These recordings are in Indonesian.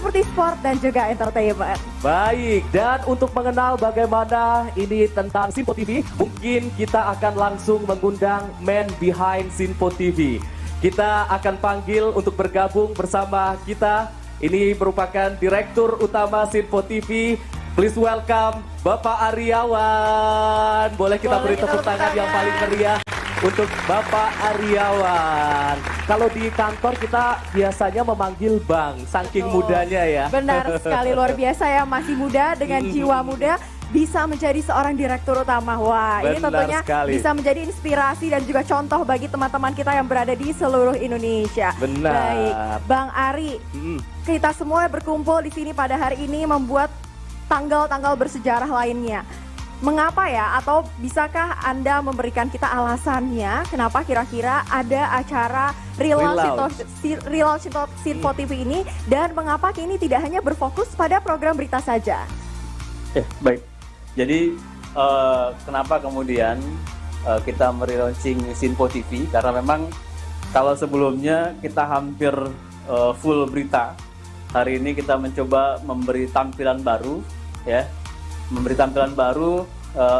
seperti sport dan juga entertainment. Baik, dan untuk mengenal bagaimana ini tentang Sinpo TV, mungkin kita akan langsung mengundang man behind Sinpo TV. Kita akan panggil untuk bergabung bersama kita. Ini merupakan Direktur Utama Sinpo TV. Please welcome Bapak Aryawan. Boleh kita beri tepuk tangan yang paling meriah untuk Bapak Aryawan. Kalau di kantor kita biasanya memanggil Bang, saking mudanya ya. Benar sekali, luar biasa ya, masih muda dengan jiwa muda bisa menjadi seorang direktur utama. Wah, ini tentunya bisa menjadi inspirasi dan juga contoh bagi teman-teman kita yang berada di seluruh Indonesia. Benar. Baik, Bang Ari, kita semua berkumpul di sini pada hari ini membuat tanggal-tanggal bersejarah lainnya. Mengapa ya? Atau bisakah Anda memberikan kita alasannya kenapa kira-kira ada acara Relaunch Sinpo TV ini dan mengapa kini tidak hanya berfokus pada program berita saja? Baik. Jadi kenapa kemudian kita melaunching Sinpo TV? Karena memang kalau sebelumnya kita hampir full berita, hari ini kita mencoba memberi tampilan baru, ya. Memberi tampilan baru,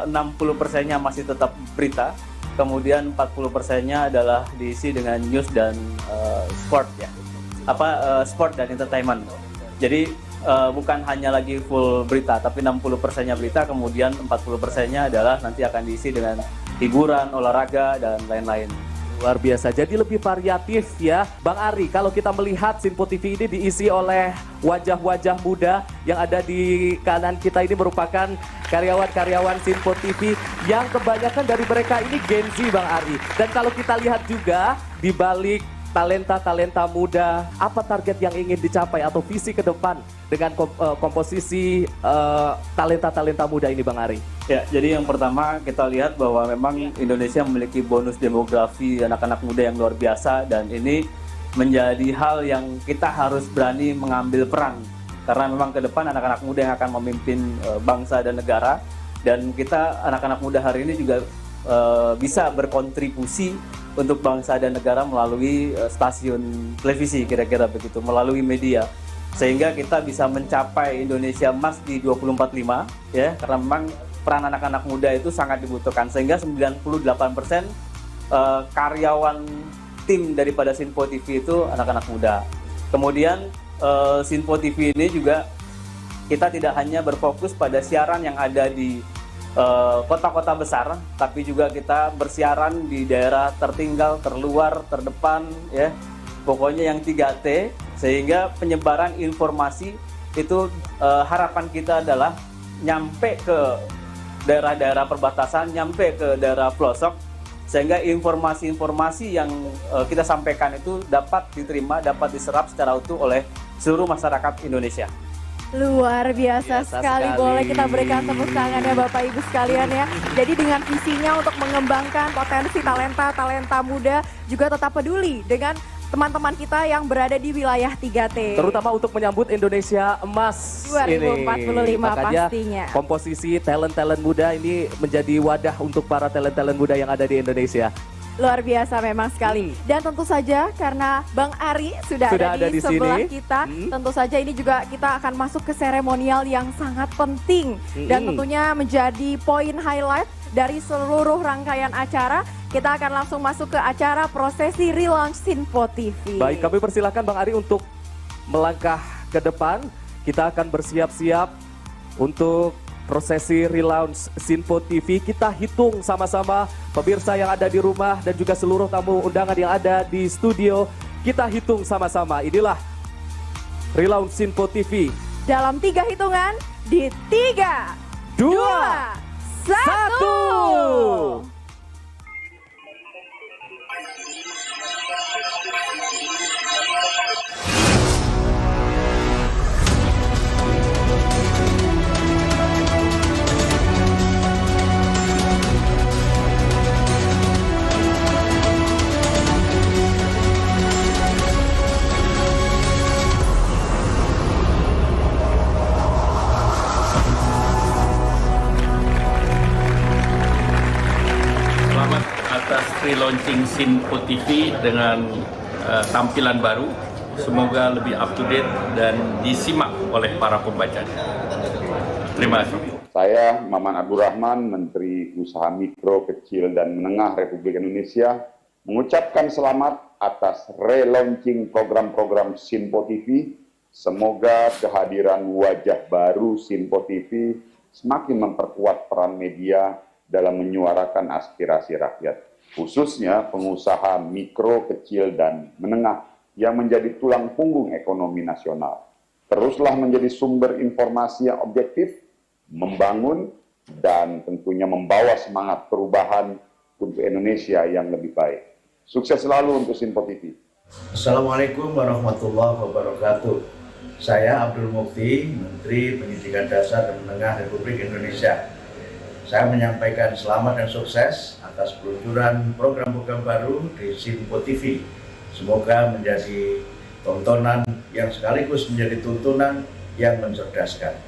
60%-nya masih tetap berita, kemudian 40%-nya adalah diisi dengan news dan sport, ya. Sport dan entertainment. Jadi bukan hanya lagi full berita, tapi 60%-nya berita, kemudian 40%-nya adalah nanti akan diisi dengan hiburan, olahraga, dan lain-lain. Luar biasa, jadi lebih variatif ya. Bang Ari, kalau kita melihat Sinpo TV ini diisi oleh wajah-wajah muda yang ada di kanan kita ini merupakan karyawan-karyawan Sinpo TV yang kebanyakan dari mereka ini Gen Z, Bang Ari. Dan kalau kita lihat juga di balik talenta-talenta muda, apa target yang ingin dicapai atau visi ke depan dengan komposisi talenta-talenta muda ini, Bang Ari? Ya, jadi yang pertama kita lihat bahwa memang Indonesia memiliki bonus demografi anak-anak muda yang luar biasa, dan ini menjadi hal yang kita harus berani mengambil peran, karena memang ke depan anak-anak muda yang akan memimpin bangsa dan negara, dan kita anak-anak muda hari ini juga bisa berkontribusi untuk bangsa dan negara melalui stasiun televisi, kira-kira begitu, melalui media, sehingga kita bisa mencapai Indonesia Emas di 2045, ya, karena memang peran anak-anak muda itu sangat dibutuhkan, sehingga 98% karyawan tim daripada Sinpo TV itu anak-anak muda. Kemudian Sinpo TV ini juga kita tidak hanya berfokus pada siaran yang ada di kota-kota besar, tapi juga kita bersiaran di daerah tertinggal, terluar, terdepan, ya, pokoknya yang 3T, sehingga penyebaran informasi itu harapan kita adalah nyampe ke daerah-daerah perbatasan, nyampe ke daerah pelosok, sehingga informasi-informasi yang kita sampaikan itu dapat diterima, dapat diserap secara utuh oleh seluruh masyarakat Indonesia. Luar biasa sekali. Boleh kita berikan tepuk tangan ya Bapak Ibu sekalian ya. Jadi dengan visinya untuk mengembangkan potensi talenta muda, juga tetap peduli dengan teman-teman kita yang berada di wilayah 3T. Terutama untuk menyambut Indonesia Emas 2045 ini. Makanya pastinya. komposisi talent-talent muda ini menjadi wadah untuk para talent-talent muda yang ada di Indonesia. Luar biasa memang sekali. Dan tentu saja karena Bang Ari sudah ada di sebelah kita, tentu saja ini juga kita akan masuk ke seremonial yang sangat penting. Dan tentunya menjadi poin highlight dari seluruh rangkaian acara. Kita akan langsung masuk ke acara prosesi relaunch Sinpo TV. Baik, kami persilahkan Bang Ari untuk melangkah ke depan. Kita akan bersiap-siap untuk prosesi relaunch Sinpo TV. Kita hitung sama-sama pemirsa yang ada di rumah dan juga seluruh tamu undangan yang ada di studio. Kita hitung sama-sama. Inilah relaunch Sinpo TV. Dalam 3 hitungan, di 3, 2, 1. Atas relaunching Sinpo TV dengan tampilan baru, semoga lebih up to date dan disimak oleh para pembacanya. Terima kasih. Saya Maman Abdurrahman, Menteri Usaha Mikro, Kecil, dan Menengah Republik Indonesia, mengucapkan selamat atas relaunching program-program Sinpo TV. Semoga kehadiran wajah baru Sinpo TV semakin memperkuat peran media dalam menyuarakan aspirasi rakyat, khususnya pengusaha mikro, kecil, dan menengah yang menjadi tulang punggung ekonomi nasional. Teruslah menjadi sumber informasi yang objektif, membangun, dan tentunya membawa semangat perubahan untuk Indonesia yang lebih baik. Sukses selalu untuk Sinpo TV. Assalamualaikum warahmatullahi wabarakatuh. Saya Abdul Mufti, Menteri Pendidikan Dasar dan Menengah Republik Indonesia. Saya menyampaikan selamat dan sukses atas peluncuran program-program baru di Sinpo TV. Semoga menjadi tontonan yang sekaligus menjadi tuntunan yang mencerdaskan.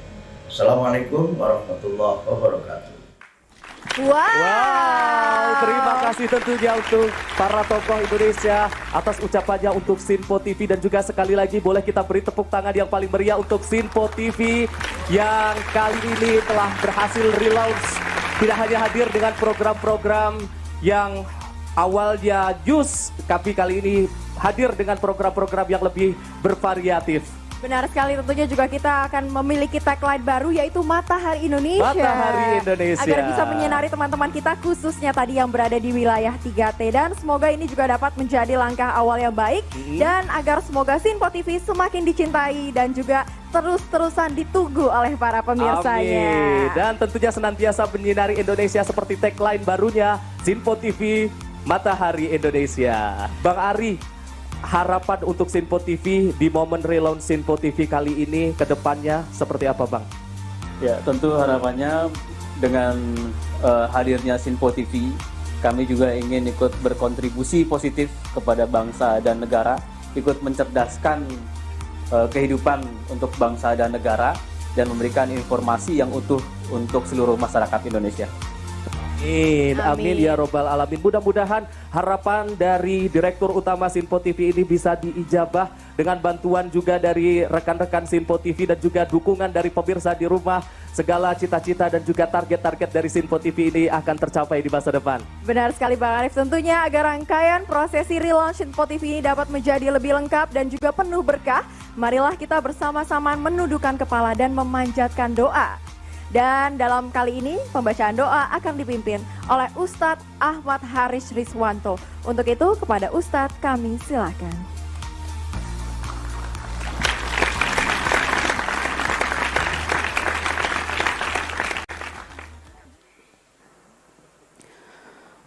Assalamualaikum warahmatullahi wabarakatuh. Wow, terima kasih tentunya untuk para tokoh Indonesia atas ucapannya untuk Sinpo TV, dan juga sekali lagi boleh kita beri tepuk tangan yang paling meriah untuk Sinpo TV yang kali ini telah berhasil relaunch, tidak hanya hadir dengan program-program yang awalnya news, tapi kali ini hadir dengan program-program yang lebih bervariatif. Benar sekali, tentunya juga kita akan memiliki tagline baru yaitu Matahari Indonesia. Matahari Indonesia. Agar bisa menyinari teman-teman kita khususnya tadi yang berada di wilayah 3T. Dan semoga ini juga dapat menjadi langkah awal yang baik. Dan agar semoga Sinpo TV semakin dicintai dan juga terus-terusan ditunggu oleh para pemirsanya. Amin. Dan tentunya senantiasa menyinari Indonesia seperti tagline barunya Sinpo TV Matahari Indonesia. Bang Ari, harapan untuk Sinpo TV di momen relaunch Sinpo TV kali ini ke depannya seperti apa, Bang? Ya, tentu harapannya dengan hadirnya Sinpo TV, kami juga ingin ikut berkontribusi positif kepada bangsa dan negara, ikut mencerdaskan kehidupan untuk bangsa dan negara, dan memberikan informasi yang utuh untuk seluruh masyarakat Indonesia. Amin, amin ya robbal alamin. Mudah-mudahan harapan dari Direktur Utama Sinpo TV ini bisa diijabah dengan bantuan juga dari rekan-rekan Sinpo TV dan juga dukungan dari pemirsa di rumah. Segala cita-cita dan juga target-target dari Sinpo TV ini akan tercapai di masa depan. Benar sekali Bang Arif, tentunya agar rangkaian prosesi relaunch Sinpo TV ini dapat menjadi lebih lengkap dan juga penuh berkah, marilah kita bersama-sama menundukkan kepala dan memanjatkan doa. Dan dalam kali ini pembacaan doa akan dipimpin oleh Ustadz Ahmad Haris Rizwanto. Untuk itu kepada Ustadz kami silakan.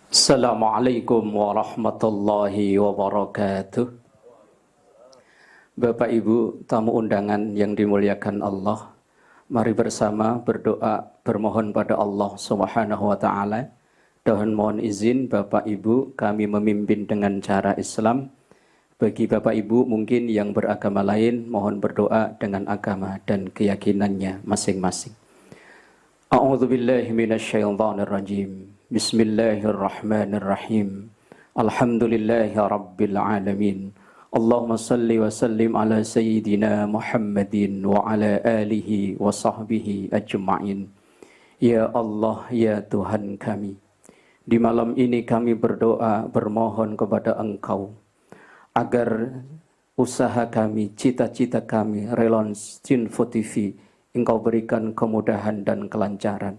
Assalamualaikum warahmatullahi wabarakatuh. Bapak Ibu tamu undangan yang dimuliakan Allah, mari bersama berdoa bermohon pada Allah Subhanahu wa taala. Dan mohon izin Bapak Ibu kami memimpin dengan cara Islam. Bagi Bapak Ibu mungkin yang beragama lain, mohon berdoa dengan agama dan keyakinannya masing-masing. A'udzubillahi minasyaitonirrajim. Bismillahirrahmanirrahim. Alhamdulillahi rabbil alamin. Allahumma salli wa sallim ala sayyidina Muhammadin wa ala alihi wa sahbihi ajma'in. Ya Allah, ya Tuhan kami, di malam ini kami berdoa bermohon kepada Engkau agar usaha kami, cita-cita kami, relaunch Sinpo TV, Engkau berikan kemudahan dan kelancaran.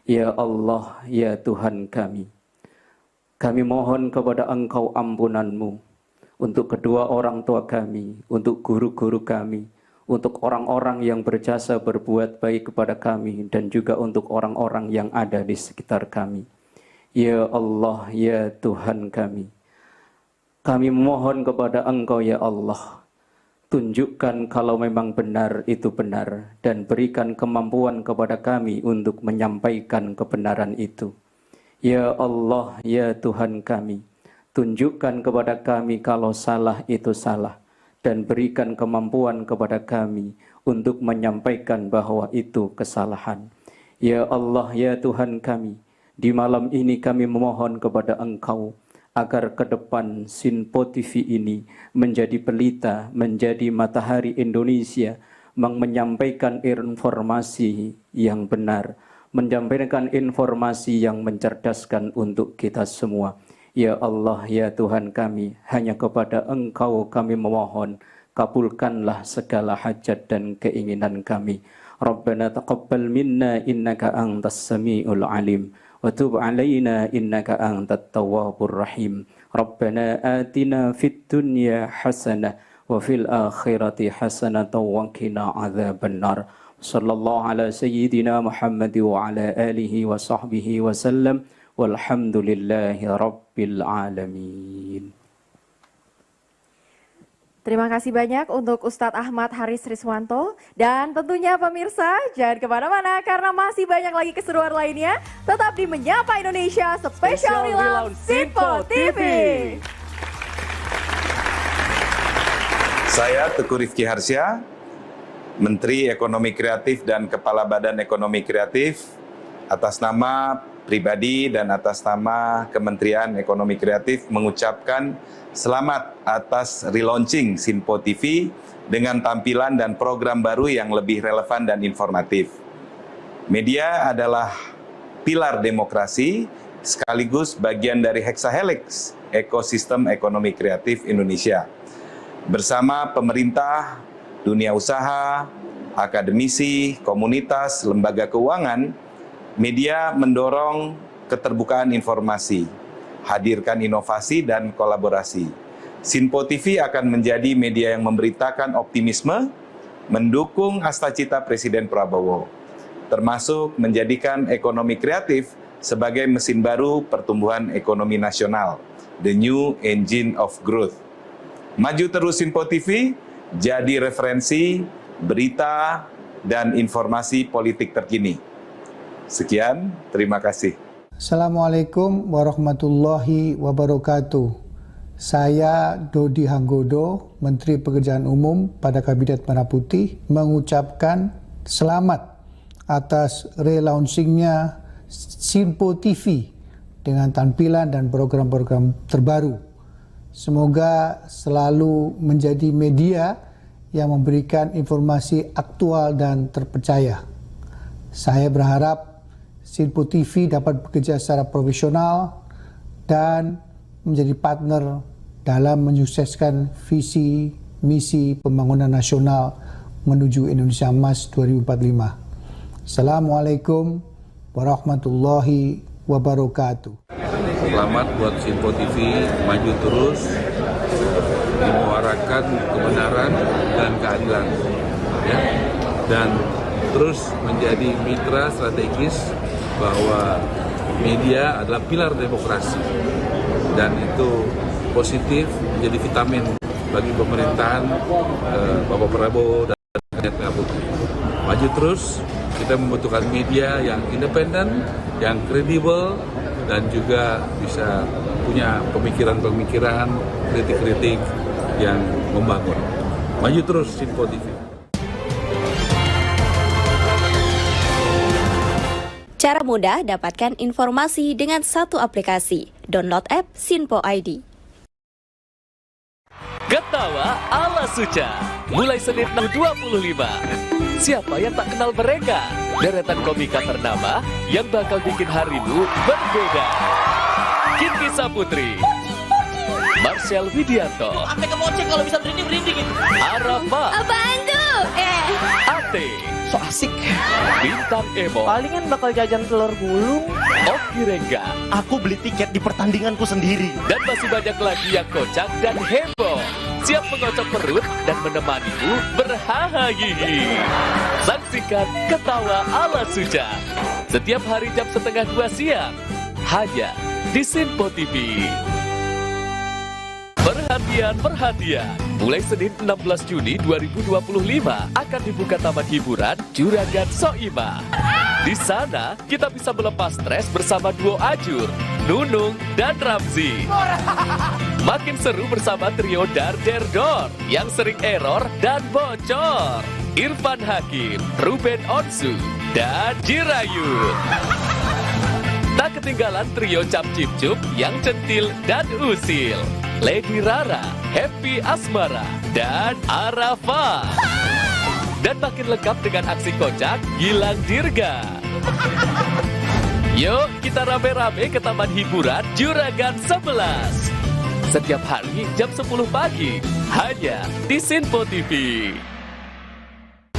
Ya Allah, ya Tuhan kami mohon kepada Engkau ampunan-Mu untuk kedua orang tua kami, untuk guru-guru kami, untuk orang-orang yang berjasa berbuat baik kepada kami, dan juga untuk orang-orang yang ada di sekitar kami. Ya Allah, ya Tuhan kami mohon kepada Engkau ya Allah, tunjukkan kalau memang benar itu benar, dan berikan kemampuan kepada kami untuk menyampaikan kebenaran itu. Ya Allah, ya Tuhan kami, tunjukkan kepada kami kalau salah itu salah, dan berikan kemampuan kepada kami untuk menyampaikan bahwa itu kesalahan. Ya Allah, ya Tuhan kami, di malam ini kami memohon kepada Engkau agar ke depan Sinpo TV ini menjadi pelita, menjadi matahari Indonesia, menyampaikan informasi yang benar, menyampaikan informasi yang mencerdaskan untuk kita semua. Ya Allah, ya Tuhan kami, hanya kepada Engkau kami memohon, kabulkanlah segala hajat dan keinginan kami. Rabbana taqabbal minna innaka antas samiul alim wa tub alaina innaka antat tawwabur rahim. Rabbana atina fid dunya hasanah wa fil akhirati hasanah wa qina adzabannar. Sallallahu ala sayyidina Muhammad wa ala alihi wa sahbihi wa sallam. Walhamdulillahi rabbil alamin. Terima kasih banyak untuk Ustadz Ahmad Haris Riswanto. Dan tentunya pemirsa, jangan kemana-mana karena masih banyak lagi keseruan lainnya. Tetap di Menyapa Indonesia Special Relaunch Sinpo TV. Saya Teguh Rifki Harsya, Menteri Ekonomi Kreatif dan Kepala Badan Ekonomi Kreatif, atas nama pribadi dan atas nama Kementerian Ekonomi Kreatif mengucapkan selamat atas relaunching Sinpo TV dengan tampilan dan program baru yang lebih relevan dan informatif. Media adalah pilar demokrasi sekaligus bagian dari hexahelix ekosistem ekonomi kreatif Indonesia. Bersama pemerintah, dunia usaha, akademisi, komunitas, lembaga keuangan, media mendorong keterbukaan informasi, hadirkan inovasi dan kolaborasi. Sinpo TV akan menjadi media yang memberitakan optimisme, mendukung asta-cita Presiden Prabowo, termasuk menjadikan ekonomi kreatif sebagai mesin baru pertumbuhan ekonomi nasional, the new engine of growth. Maju terus Sinpo TV, jadi referensi, berita, dan informasi politik terkini. Sekian, terima kasih. Assalamualaikum warahmatullahi wabarakatuh. Saya Dodi Hanggodo, Menteri Pekerjaan Umum pada Kabinet Merah Putih, mengucapkan selamat atas relaunchingnya Sinpo TV dengan tampilan dan program-program terbaru. Semoga selalu menjadi media yang memberikan informasi aktual dan terpercaya. Saya berharap Sinpo TV dapat bekerja secara profesional dan menjadi partner dalam menyukseskan visi misi pembangunan nasional menuju Indonesia Emas 2045. Assalamualaikum warahmatullahi wabarakatuh. Selamat buat Sinpo TV, maju terus, menyuarakan kebenaran dan keadilan, ya, dan terus menjadi mitra strategis bahwa media adalah pilar demokrasi dan itu positif menjadi vitamin bagi pemerintahan Bapak Prabowo dan Kabinet Merah Putih. Maju terus, kita membutuhkan media yang independen, yang kredibel, dan juga bisa punya pemikiran-pemikiran, kritik-kritik yang membangun. Maju terus Sinpo TV. Cara mudah dapatkan informasi dengan satu aplikasi. Download app Sinpo ID. Ketawa ala Suca, mulai Senin 6.25. Siapa yang tak kenal mereka? Deretan komika ternama yang bakal bikin harimu berbeda. Kiki Saputri, Marcel Widianto, sampai ke mocek kalau bisa berhenti gitu. Arafa, Apaan tuh? Ate, So asik. Bintang Emo, Palingan bakal jajan telur gulung. Oki Rengga, aku beli tiket di pertandinganku sendiri. Dan masih banyak lagi yang kocak dan heboh. Siap mengocok perut dan menemanimu berhaha gigi. Saksikan Ketawa ala Suca setiap hari jam 1:30 siang hanya di Sinpo TV. Perhatian, mulai Senin 16 Juni 2025 akan dibuka Taman Hiburan Juragan Soimah. Di sana kita bisa melepas stres bersama duo Ajur, Nunung, dan Ramzi. Makin seru bersama trio Dar Der Dor yang sering error dan bocor. Irfan Hakim, Ruben Onsu, dan Jirayut. Tak ketinggalan trio Cap Cip Cup yang centil dan usil. Lady Rara, Happy Asmara, dan Arafah. Dan makin lengkap dengan aksi kocak Gilang Dirga. Yuk kita rame-rame ke Taman Hiburan Juragan 11. Setiap hari jam 10 pagi, hanya di Sinpo TV.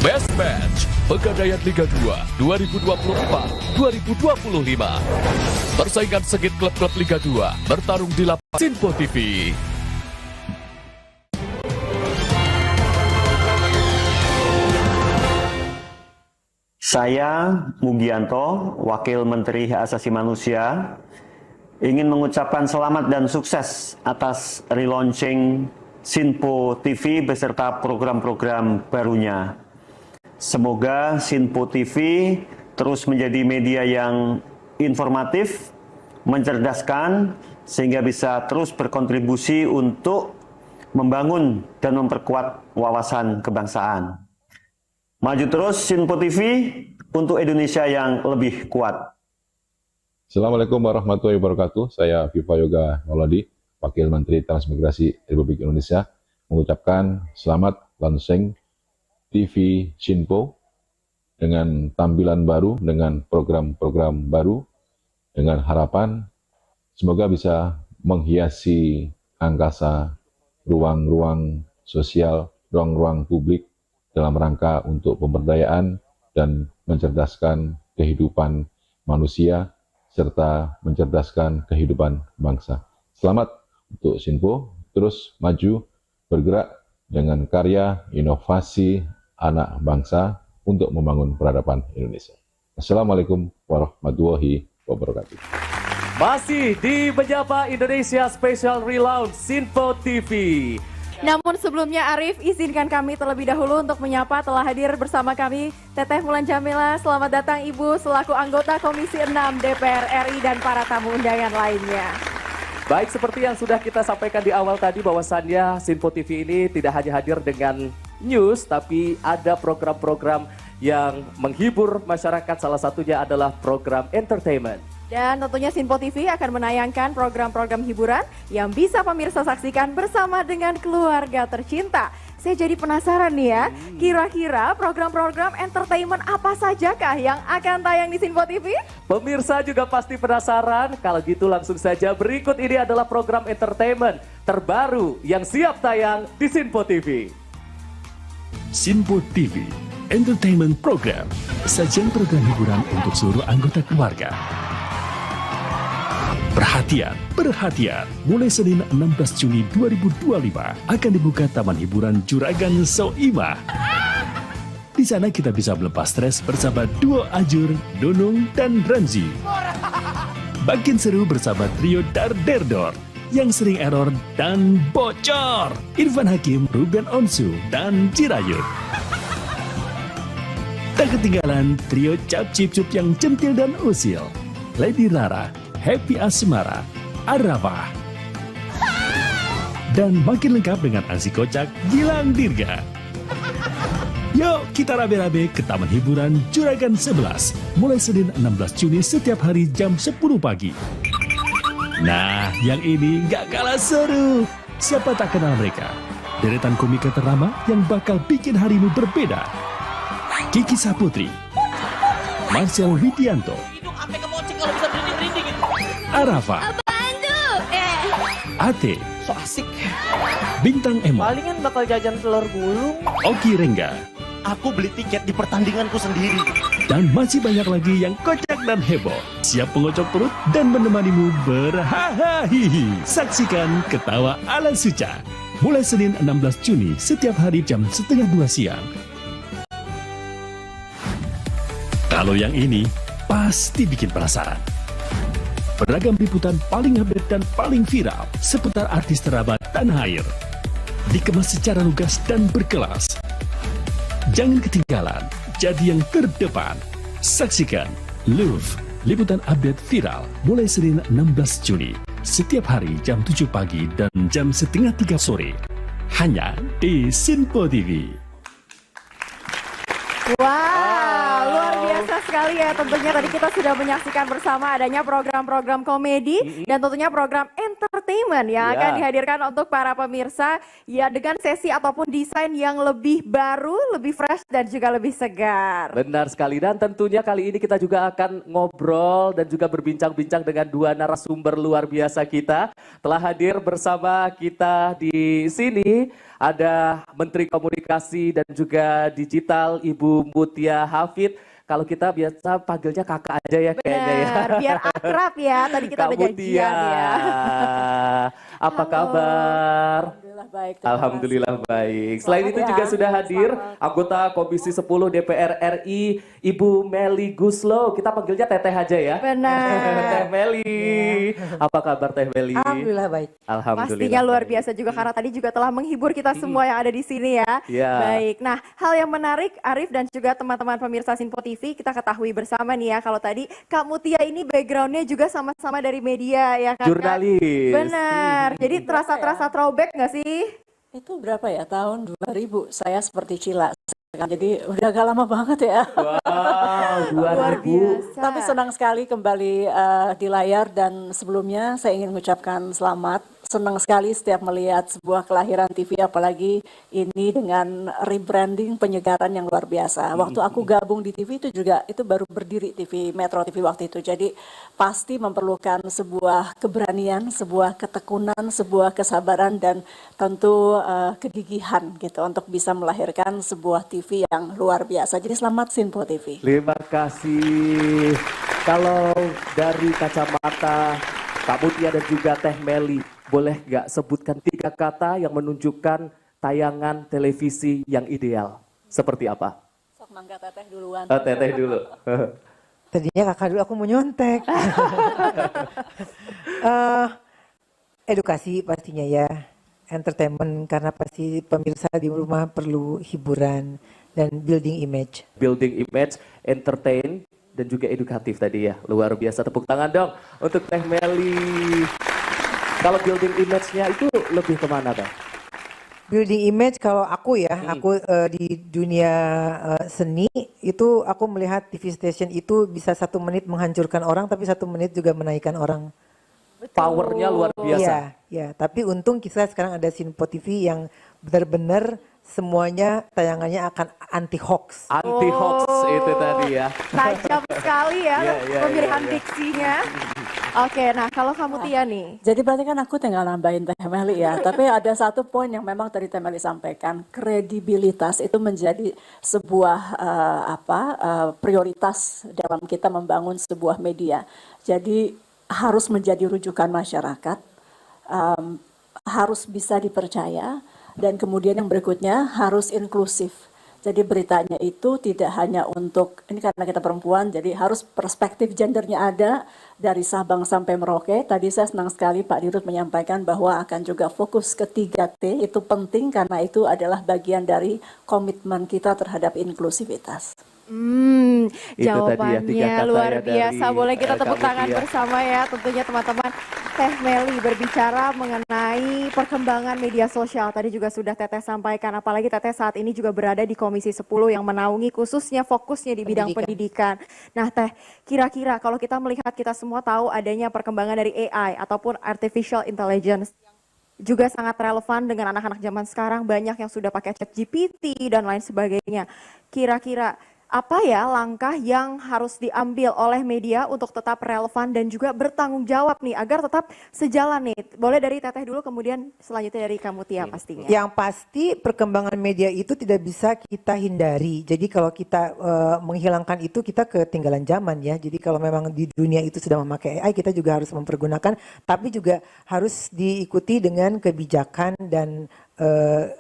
Best Match Pegadaian Liga 2 2024-2025. Persaingan sengit klub-klub Liga 2 bertarung di lapangan Sinpo TV. Saya Mugianto, Wakil Menteri Hak Asasi Manusia, ingin mengucapkan selamat dan sukses atas relaunching Sinpo TV beserta program-program barunya. Semoga Sinpo TV terus menjadi media yang informatif, mencerdaskan, sehingga bisa terus berkontribusi untuk membangun dan memperkuat wawasan kebangsaan. Maju terus Sinpo TV untuk Indonesia yang lebih kuat. Assalamualaikum warahmatullahi wabarakatuh. Saya Viva Yoga Mauladi, Wakil Menteri Transmigrasi Republik Indonesia, mengucapkan selamat launching TV Sinpo dengan tampilan baru, dengan program-program baru, dengan harapan semoga bisa menghiasi angkasa ruang-ruang sosial, ruang-ruang publik dalam rangka untuk pemberdayaan dan mencerdaskan kehidupan manusia serta mencerdaskan kehidupan bangsa. Selamat untuk Sinpo, terus maju, bergerak dengan karya, inovasi anak bangsa untuk membangun peradaban Indonesia. Assalamualaikum warahmatullahi wabarakatuh. Masih di Menyapa Indonesia Special Relaunch Sinpo TV. Namun sebelumnya Arif, izinkan kami terlebih dahulu untuk menyapa telah hadir bersama kami Teteh Mulan Jamila. Selamat datang Ibu selaku anggota Komisi 6 DPR RI dan para tamu undangan lainnya. Baik, seperti yang sudah kita sampaikan di awal tadi bahwasannya Sinpo TV ini tidak hanya hadir dengan news, tapi ada program-program yang menghibur masyarakat. Salah satunya adalah program entertainment. Dan tentunya Sinpo TV akan menayangkan program-program hiburan yang bisa pemirsa saksikan bersama dengan keluarga tercinta. Saya jadi penasaran nih ya, kira-kira program-program entertainment apa sajakah yang akan tayang di Sinpo TV? Pemirsa juga pasti penasaran, kalau gitu langsung saja berikut ini adalah program entertainment terbaru yang siap tayang di Sinpo TV. Sinpo TV, Entertainment Program, sajian program hiburan untuk seluruh anggota keluarga. Perhatian, perhatian, mulai Senin 16 Juni 2025 akan dibuka Taman Hiburan Juragan Soimah. Di sana kita bisa melepas stres bersama duo Ajur, Donung, dan Ramzi. Makin seru bersama trio Darderdor yang sering error dan bocor. Irfan Hakim, Ruben Onsu, dan Jirayut. Tak ketinggalan trio Cap Cip Cup yang centil dan usil. Lady Rara, Happy Asmara, Arafah. Dan makin lengkap dengan aksi kocak Gilang Dirga. Yuk kita rame-rame ke Taman Hiburan Juragan 11 mulai Senin 16 Juni setiap hari jam 10 pagi. Nah, yang ini gak kalah seru. Siapa tak kenal mereka? Deretan komika ternama yang bakal bikin harimu berbeda. Kiki Saputri, Marcel Widianto, Arafah, Ate, So asik. Bintang Emo, Palingan bakal jajan telur gulung. Oki Rengga, Aku beli tiket di pertandinganku sendiri. dan masih banyak lagi yang kocak dan heboh. Siap pengocok perut dan menemanimu berhahaha. Saksikan ketawa ala Suca. Mulai Senin 16 Juni setiap hari jam 1:30 siang. Kalau yang ini pasti bikin penasaran. Beragam liputan paling update dan paling viral seputar artis terabat tanah air. Dikemas secara lugas dan berkelas. Jangan ketinggalan, jadi yang terdepan. Saksikan Love, liputan update viral mulai Senin 16 Juni. Setiap hari jam 7 pagi dan jam 2:30 sore. Hanya di Sinpo TV. Wow, luar biasa sekali ya, tentunya tadi kita sudah menyaksikan bersama adanya program-program komedi dan tentunya program entertainment yang akan dihadirkan untuk para pemirsa ya dengan sesi ataupun desain yang lebih baru, lebih fresh dan juga lebih segar. Benar sekali, dan tentunya kali ini kita juga akan ngobrol dan juga berbincang-bincang dengan dua narasumber luar biasa kita. Telah hadir bersama kita di sini ada Menteri Komunikasi dan juga Digital Ibu Mutia Hafid. Kalau kita biasa panggilnya kakak aja ya kayaknya ya. Biar akrab ya, tadi kita udah janjian ya. Apa kabar? Alhamdulillah baik. Alhamdulillah baik. Selain itu juga sudah hadir anggota Komisi 10 DPR RI Ibu Meli Guslo. Kita panggilnya Teteh aja ya. Benar. Teh Meli. Apa kabar Teh Meli? Alhamdulillah baik. Alhamdulillah. Pastinya luar biasa juga karena tadi juga telah menghibur kita semua yang ada di sini ya. Iya. Baik. Nah, hal yang menarik Arif dan juga teman-teman pemirsa Sinpo TV, kita ketahui bersama nih ya kalau tadi Kak Mutia ini backgroundnya juga sama-sama dari media ya kan. Jurnalis. Benar. Jadi terasa throwback nggak sih? Itu berapa ya, tahun 2000 saya seperti Cila. Jadi udah agak lama banget ya. Wow, luar biasa. Tapi senang sekali kembali di layar dan sebelumnya saya ingin mengucapkan selamat. Senang sekali setiap melihat sebuah kelahiran TV, apalagi ini dengan rebranding penyegaran yang luar biasa. Waktu aku gabung di TV itu juga, itu baru berdiri TV, Metro TV waktu itu. Jadi pasti memerlukan sebuah keberanian, sebuah ketekunan, sebuah kesabaran dan tentu kegigihan gitu untuk bisa melahirkan sebuah TV yang luar biasa. Jadi selamat Sinpo TV. Terima kasih. Kalau dari kacamata Kak Mutia dan juga Teh Meli, boleh nggak sebutkan 3 kata yang menunjukkan tayangan televisi yang ideal? Seperti apa? Sok mangga Teteh duluan. Teteh dulu. Tadinya kakak dulu, aku mau nyontek. Edukasi pastinya ya. Entertainment karena pasti pemirsa di rumah perlu hiburan dan building image. Building image, entertain, dan juga edukatif tadi ya. Luar biasa, tepuk tangan dong untuk Teh Meli. Kalau building image-nya itu lebih kemana Bang? Building image kalau aku ya, aku di dunia seni itu aku melihat TV station itu bisa 1 menit menghancurkan orang tapi 1 menit juga menaikkan orang. Powernya luar biasa. Iya, ya. Tapi untung kita sekarang ada Sinpo TV yang benar-benar semuanya tayangannya akan anti hoax. Anti hoax itu tadi ya. Tajam sekali ya pemilihan iya. diksinya. Oke, nah kalau kamu Tia nih. Jadi berarti kan aku tinggal nambahin Teh Meli ya. Tapi ada satu poin yang memang tadi Teh Meli sampaikan, kredibilitas itu menjadi sebuah prioritas dalam kita membangun sebuah media. Jadi harus menjadi rujukan masyarakat, harus bisa dipercaya, dan kemudian yang berikutnya harus inklusif. Jadi beritanya itu tidak hanya untuk, ini karena kita perempuan, jadi harus perspektif gendernya ada dari Sabang sampai Merauke. Tadi saya senang sekali Pak Dirut menyampaikan bahwa akan juga fokus ke 3T, itu penting karena itu adalah bagian dari komitmen kita terhadap inklusivitas. Jawabannya luar biasa. Boleh kita tepuk tangan Mutia bersama ya tentunya teman-teman. Teh Meli berbicara mengenai perkembangan media sosial. Tadi juga sudah Teteh sampaikan, apalagi Teteh saat ini juga berada di Komisi 10 yang menaungi khususnya fokusnya di bidang pendidikan. Nah Teh, kira-kira kalau kita melihat, kita semua tahu adanya perkembangan dari AI ataupun Artificial Intelligence juga sangat relevan dengan anak-anak zaman sekarang, banyak yang sudah pakai ChatGPT dan lain sebagainya. Kira-kira apa ya langkah yang harus diambil oleh media untuk tetap relevan dan juga bertanggung jawab nih agar tetap sejalan nih? Boleh dari Teteh dulu, kemudian selanjutnya dari kamu Tia pastinya. Yang pasti perkembangan media itu tidak bisa kita hindari. Jadi kalau kita menghilangkan itu kita ketinggalan zaman ya. Jadi kalau memang di dunia itu sudah memakai AI, kita juga harus mempergunakan, tapi juga harus diikuti dengan kebijakan dan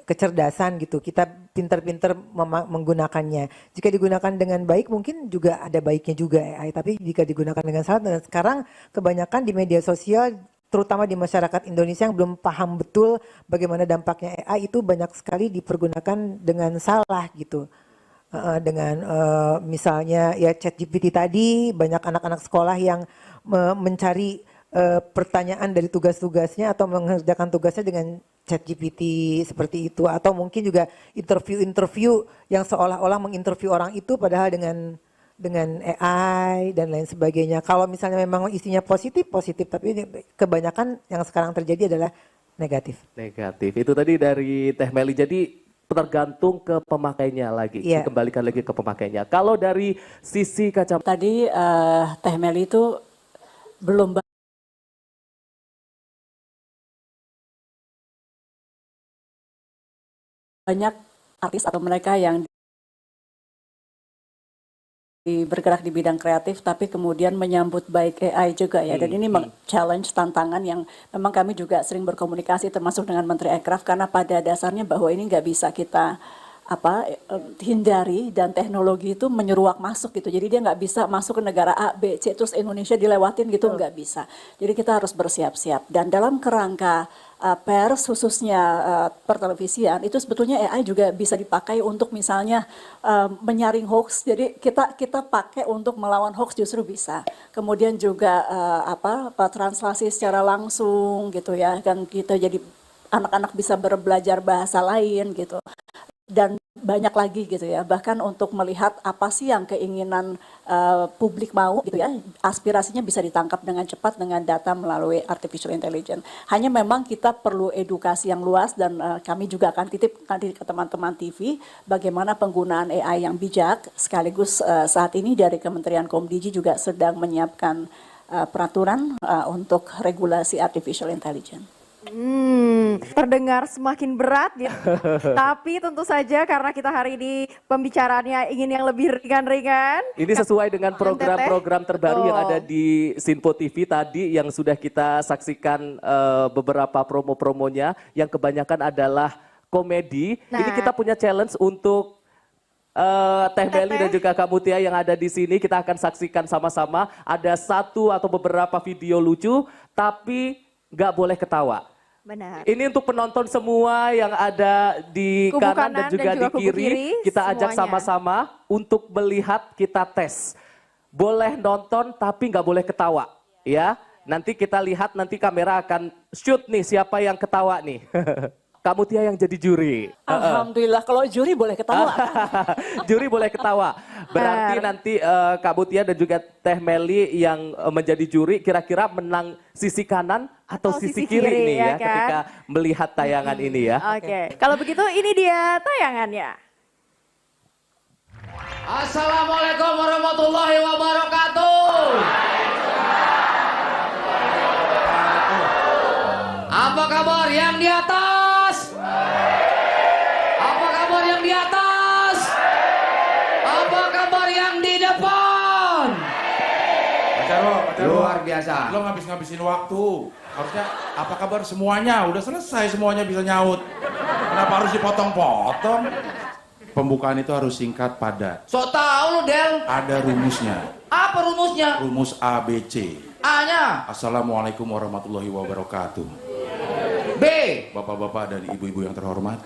kecerdasan gitu. Kita pintar-pintar menggunakannya. Jika digunakan dengan baik mungkin juga ada baiknya juga AI, tapi jika digunakan dengan salah, dan sekarang kebanyakan di media sosial terutama di masyarakat Indonesia yang belum paham betul bagaimana dampaknya AI, itu banyak sekali dipergunakan dengan salah gitu. Dengan misalnya ya ChatGPT tadi, banyak anak-anak sekolah yang mencari pertanyaan dari tugas-tugasnya atau mengerjakan tugasnya dengan ChatGPT seperti itu, atau mungkin juga interview-interview yang seolah-olah menginterview orang itu padahal dengan dengan AI dan lain sebagainya. Kalau misalnya memang isinya positif, tapi kebanyakan yang sekarang terjadi adalah negatif. Negatif. Itu tadi dari Teh Meli. Jadi tergantung ke pemakainya lagi, dikembalikan lagi ke pemakainya. Kalau dari sisi kacamata tadi Teh Meli itu belum banyak artis atau mereka yang bergerak di bidang kreatif tapi kemudian menyambut baik AI juga ya, dan ini challenge tantangan yang memang kami juga sering berkomunikasi termasuk dengan Menteri Ekraf, karena pada dasarnya bahwa ini nggak bisa kita hindari, dan teknologi itu menyeruak masuk gitu, jadi dia nggak bisa masuk ke negara A, B, C terus Indonesia dilewatin gitu, nggak bisa. Jadi kita harus bersiap-siap, dan dalam kerangka pers khususnya pertelevisian itu sebetulnya AI juga bisa dipakai untuk misalnya menyaring hoax. Jadi kita pakai untuk melawan hoax justru bisa. Kemudian juga translasi secara langsung gitu ya, kan kita jadi anak-anak bisa belajar bahasa lain gitu. Dan banyak lagi gitu ya, bahkan untuk melihat apa sih yang keinginan publik mau gitu ya, aspirasinya bisa ditangkap dengan cepat dengan data melalui artificial intelligence. Hanya memang kita perlu edukasi yang luas, dan kami juga akan titip nanti ke teman-teman TV bagaimana penggunaan AI yang bijak, sekaligus saat ini dari Kementerian Komdigi juga sedang menyiapkan peraturan untuk regulasi artificial intelligence. Terdengar semakin berat gitu. Tapi tentu saja karena kita hari ini pembicaraannya ingin yang lebih ringan-ringan. Ini sesuai dengan program-program terbaru yang ada di Sinpo TV tadi yang sudah kita saksikan beberapa promo-promonya yang kebanyakan adalah komedi. Ini kita punya challenge untuk Teh Meli dan juga Kak Mutia yang ada di sini. Kita akan saksikan sama-sama. Ada satu atau beberapa video lucu tapi nggak boleh ketawa. Benar. Ini untuk penonton semua yang ada di kanan dan juga di kiri. Kita ajak sama-sama untuk melihat, kita tes. Boleh nonton tapi nggak boleh ketawa, ya. Nanti kita lihat, nanti kamera akan shoot nih siapa yang ketawa nih. Kak Mutia yang jadi juri. Alhamdulillah, kalau juri boleh ketawa. Juri boleh ketawa. Berarti nanti Kak Mutia dan juga Teh Meli yang menjadi juri kira-kira menang sisi kanan atau sisi kiri nih ya, ketika melihat tayangan ini ya. Oke. Kalau begitu ini dia tayangannya. Assalamualaikum warahmatullahi wabarakatuh. Apa kabar yang di atas? Apa kabar yang di atas? Apa kabar yang di depan? Pacar luar biasa. Lo ngabis-ngabisin waktu. Harusnya apa kabar semuanya? Udah selesai semuanya bisa nyaut. Kenapa harus dipotong-potong? Pembukaan itu harus singkat, padat. Sok tahu lu, Del. Ada rumusnya. Apa rumusnya? Rumus ABC. A-nya. Assalamualaikum warahmatullahi wabarakatuh. B. Bapak-bapak dan ibu-ibu yang terhormat.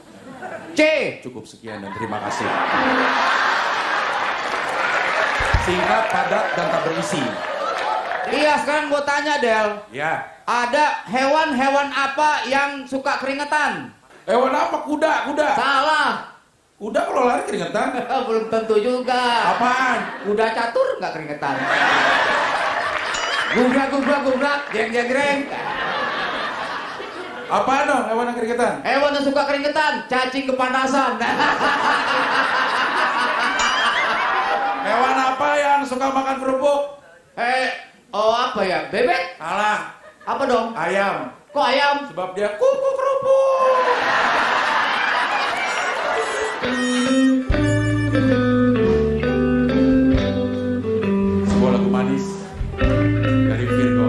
C. Cukup sekian dan terima kasih. Singkat, padat, dan tak berisi. Iya, sekarang gue tanya, Del. Ya. Ada hewan-hewan apa yang suka keringetan? Hewan apa? Kuda. Salah. Kuda kalau lari keringetan? Belum tentu juga. Apaan? Kuda catur nggak keringetan. Gubrak, jeng-jeng-reng. Apaan dong hewan yang keringetan? Hewan yang suka keringetan, cacing kepanasan. Hewan apa yang suka makan kerupuk? Apa ya? Bebek? Salah. Apa dong? Ayam. Kok ayam? Sebab dia kuku kerupuk. Sebuah lagu manis dari Virgo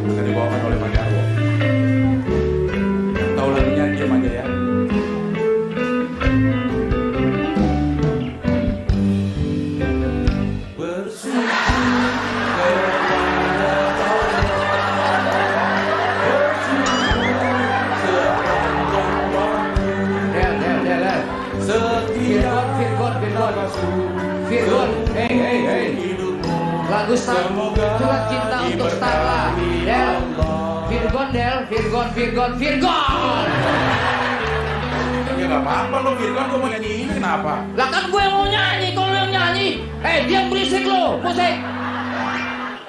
akan dibawakan oleh Mani Arwo. Tahu lagunya, diam aja ya. Virgon, hey. Lagu surat cinta untuk Starla. Del. Virgon. Bagaimana nggak apa-apa lo Virgon, gue mau nyanyi ini kenapa? Lah kan gue yang mau nyanyi, kalau yang nyanyi. Diam berisik lo, musik.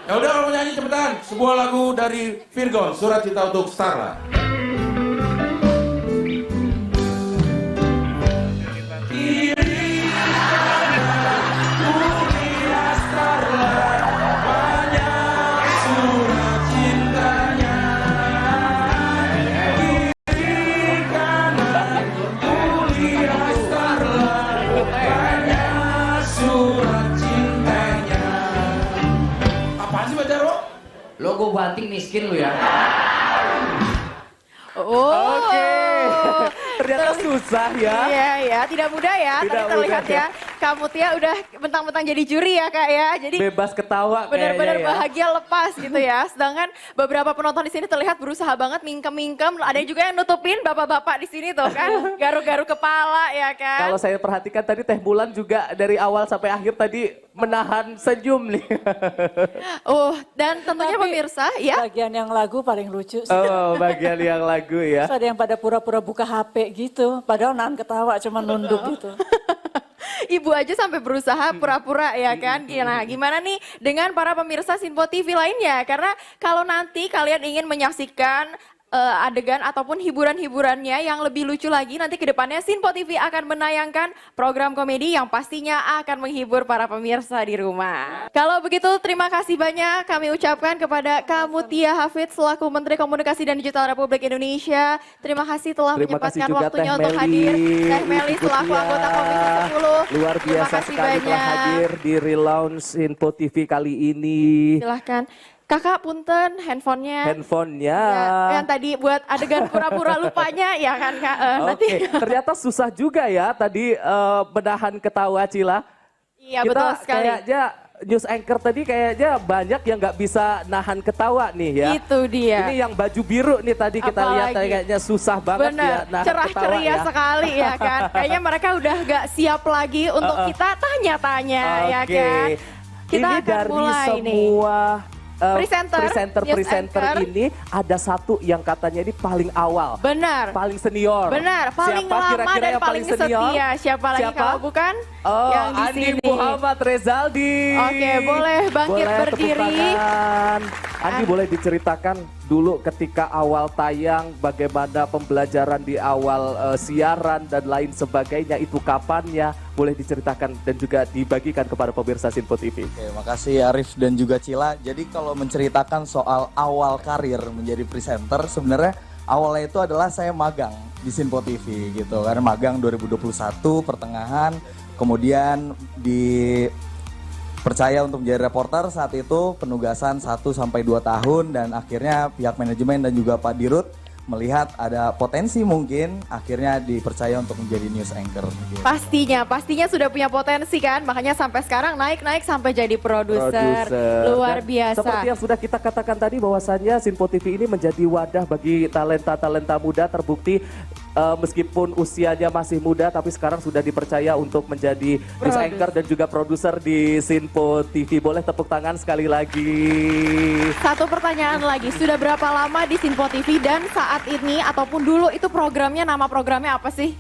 Ya udah kalau mau nyanyi cepetan. Sebuah lagu dari Virgon, Surat Cinta untuk Starla. Lo gue banting miskin lu ya. Oke. Ternyata susah ya. Iya, ya, tidak mudah ya. Tidak Tadi terlihat mudah, ya. Kak Mutia udah mentang-mentang jadi juri ya Kak ya. Jadi Bebas ketawa benar-benar kayaknya ya. bahagia lepas gitu ya. Sedangkan beberapa penonton di sini terlihat berusaha banget mingkem-mingkem. Ada juga yang nutupin bapak-bapak di sini tuh kan. Garu-garu kepala ya kan. Kalau saya perhatikan tadi Teh Bulan juga dari awal sampai akhir tadi menahan senyum nih. Dan tentunya pemirsa ya. Bagian yang lagu paling lucu sih. Oh, bagian yang lagu ya. Terus ada yang pada pura-pura buka HP gitu. Padahal nahan ketawa cuma nunduk gitu. Ibu aja sampai berusaha pura-pura ya kan. Nah gimana nih dengan para pemirsa Sinpo TV lainnya. Karena kalau nanti kalian ingin menyaksikan adegan ataupun hiburan-hiburannya yang lebih lucu lagi, nanti ke depannya Sinpo TV akan menayangkan program komedi yang pastinya akan menghibur para pemirsa di rumah. Kalau begitu terima kasih banyak kami ucapkan kepada Kak Mutia Hafid selaku Menteri Komunikasi dan Digital Republik Indonesia. Terima kasih telah menyempatkan waktunya untuk hadir. Teh Meli selaku anggota Komisi 10. Luar Terima biasa kasih sekali telah banyak. hadir di relaunch Sinpo TV kali ini. Silahkan. Kakak punten handphonenya. Handphonenya. Ya, yang tadi buat adegan pura-pura lupanya ya kan Kak. Oke, ternyata susah juga ya tadi menahan ketawa Cila. Iya Kita betul sekali. kayaknya news anchor tadi kayaknya banyak yang nggak bisa nahan ketawa nih ya. Itu dia. Ini yang baju biru nih tadi kita lihat Apalagi. kayaknya susah banget Bener, ya nahan cerah ketawa ceria ya. sekali ya kan. Kayaknya mereka udah gak siap lagi untuk kita tanya-tanya ya Oke. kan. Kita Ini akan dari mulai nih. semua Presenter, news presenter anchor. ini ada satu yang katanya ini paling awal. Benar. Paling senior. Benar, paling Siapa lama kira-kira dan yang paling setia. Siapa lagi kalau bukan? Oh, yang di Andi sini. Muhammad Rezaldi. Oke, boleh bangkit Boleh tepuk berdiri. tangan. Andi boleh diceritakan dulu ketika awal tayang bagaimana pembelajaran di awal siaran dan lain sebagainya itu kapannya, boleh diceritakan dan juga dibagikan kepada pemirsa Sinpo TV. Oke, makasih Arif dan juga Cila. Jadi kalau menceritakan soal awal karir menjadi presenter, sebenarnya awalnya itu adalah saya magang di Sinpo TV gitu. Karena magang 2021 pertengahan, kemudian dipercaya untuk menjadi reporter saat itu penugasan 1 sampai 2 tahun dan akhirnya pihak manajemen dan juga Pak Dirut melihat ada potensi mungkin akhirnya dipercaya untuk menjadi news anchor. Gitu. Pastinya sudah punya potensi kan, makanya sampai sekarang naik sampai jadi produser. Luar Dan biasa. seperti yang sudah kita katakan tadi bahwasannya Sinpo TV ini menjadi wadah bagi talenta-talenta muda, terbukti meskipun usianya masih muda tapi sekarang sudah dipercaya untuk menjadi news anchor dan juga produser di Sinpo TV. Boleh tepuk tangan sekali lagi. Satu pertanyaan lagi, sudah berapa lama di Sinpo TV dan saat ini ataupun dulu itu programnya, nama programnya apa sih?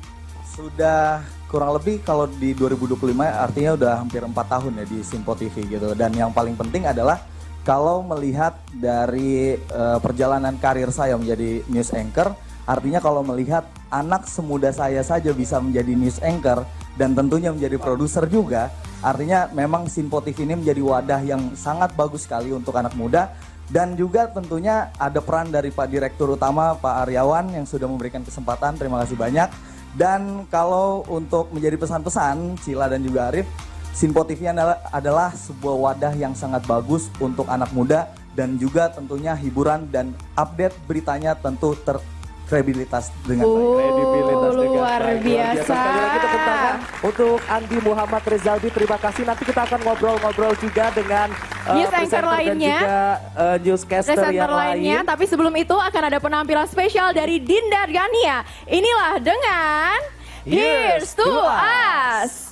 Sudah kurang lebih kalau di 2025 artinya udah hampir 4 tahun ya di Sinpo TV gitu. Dan yang paling penting adalah kalau melihat dari perjalanan karir saya menjadi news anchor, artinya kalau melihat anak semuda saya saja bisa menjadi news anchor dan tentunya menjadi produser juga, artinya memang Sinpo TV ini menjadi wadah yang sangat bagus sekali untuk anak muda. Dan juga tentunya ada peran dari Pak Direktur Utama, Pak Aryawan yang sudah memberikan kesempatan, terima kasih banyak. Dan kalau untuk menjadi pesan-pesan, Cila dan juga Arif, Sinpo TV adalah sebuah wadah yang sangat bagus untuk anak muda dan juga tentunya hiburan dan update beritanya tentu kredibilitas dengan baik. Kredibilitas dengan luar baik. biasa. Sekali lagi tepuk tangan untuk Andi Muhammad Rezaldi. Terima kasih. Nanti kita akan ngobrol-ngobrol juga dengan News anchor presenter lainnya. dan juga newscaster Presenter yang lainnya, lain. tapi sebelum itu akan ada penampilan spesial dari Dinda Gania. Inilah dengan Here's to Us.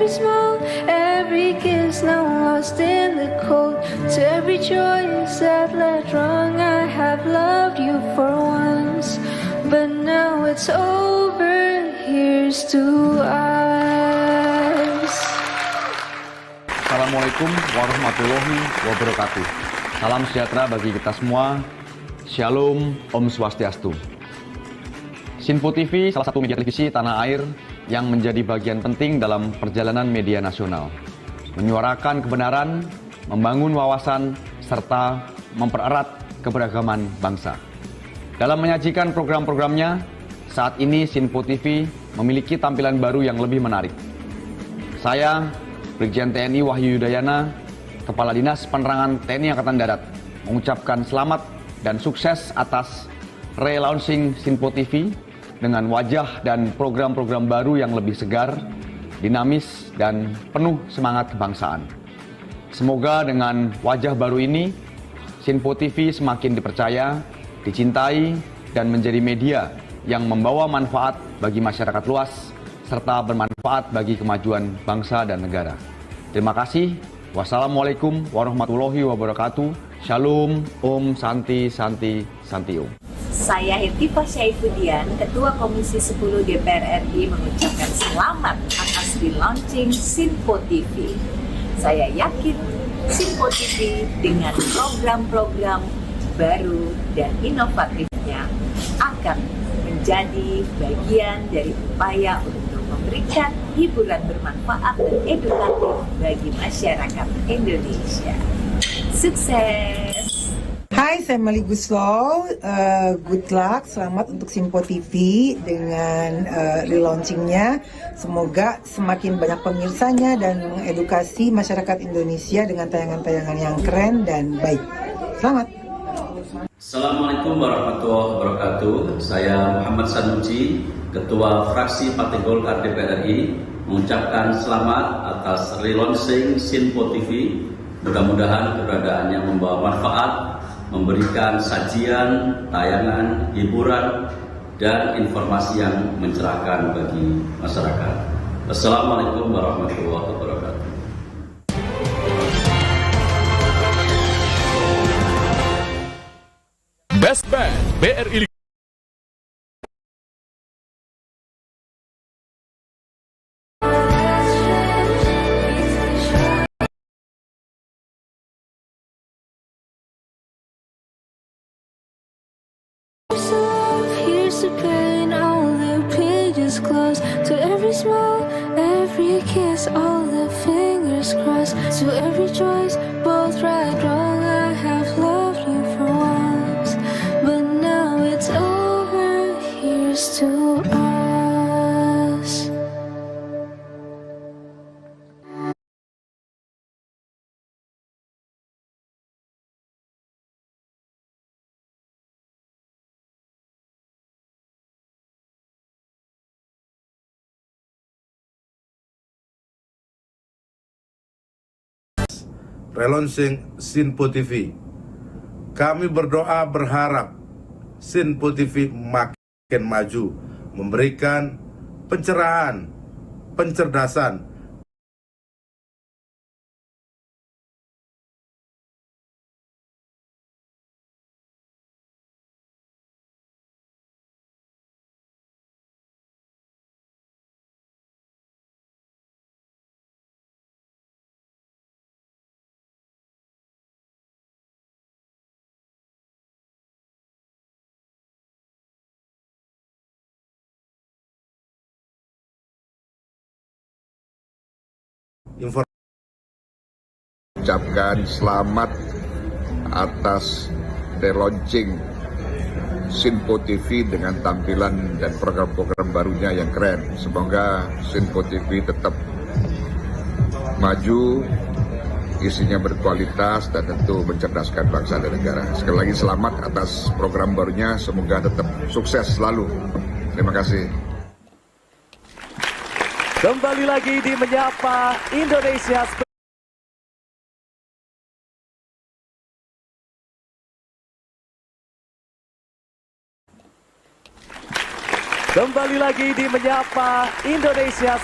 every smile, every kiss now lost in the cold. To every choice that led wrong, I have loved you for once, but now it's over. Here's to us. Assalamualaikum warahmatullahi wabarakatuh. Salam sejahtera bagi kita semua. Shalom, Om Swastiastu. Sinpo TV salah satu media televisi tanah air yang menjadi bagian penting dalam perjalanan media nasional. Menyuarakan kebenaran, membangun wawasan, serta mempererat keberagaman bangsa. Dalam menyajikan program-programnya, saat ini Sinpo TV memiliki tampilan baru yang lebih menarik. Saya, Brigjen TNI Wahyu Yudayana, Kepala Dinas Penerangan TNI Angkatan Darat, mengucapkan selamat dan sukses atas relaunching Sinpo TV dengan wajah dan program-program baru yang lebih segar, dinamis, dan penuh semangat kebangsaan. Semoga dengan wajah baru ini, Sinpo TV semakin dipercaya, dicintai, dan menjadi media yang membawa manfaat bagi masyarakat luas, serta bermanfaat bagi kemajuan bangsa dan negara. Terima kasih. Wassalamualaikum warahmatullahi wabarakatuh. Shalom, Om Santi Santi Santi Om. Saya Hetifah Syaifudian, Ketua Komisi 10 DPR RI mengucapkan selamat atas relaunching Sinpo TV. Saya yakin Sinpo TV dengan program-program baru dan inovatifnya akan menjadi bagian dari upaya untuk memberikan hiburan bermanfaat dan edukatif bagi masyarakat Indonesia. Sukses! Hai, saya Meli Guslo. Good luck, selamat untuk Sinpo TV dengan relaunchingnya. Semoga semakin banyak pemirsanya dan mengedukasi masyarakat Indonesia dengan tayangan-tayangan yang keren dan baik. Selamat. Assalamualaikum warahmatullahi wabarakatuh. Saya Muhammad Sanusi, Ketua Fraksi Partai Golkar DPR RI, mengucapkan selamat atas relaunching Sinpo TV. Mudah-mudahan keberadaannya membawa manfaat, memberikan sajian, tayangan, hiburan, dan informasi yang mencerahkan bagi masyarakat. Assalamualaikum warahmatullahi wabarakatuh. Best Band BRI. Here's the pain, all the pages closed. To every smile, every kiss, all the fingers crossed. To every choice, both right, wrong, I have loved you for once, but now it's over. Here's to us. Relaunching Sinpo TV. Kami berdoa berharap Sinpo TV makin maju, memberikan pencerahan, pencerdasan, ucapkan selamat atas relaunching Sinpo TV dengan tampilan dan program-program barunya yang keren. Semoga Sinpo TV tetap maju, isinya berkualitas dan tentu mencerdaskan bangsa dan negara. Sekali lagi selamat atas program barunya, semoga tetap sukses selalu. Terima kasih. Kembali lagi di Menyapa Indonesia. Kembali lagi di Menyapa Indonesia.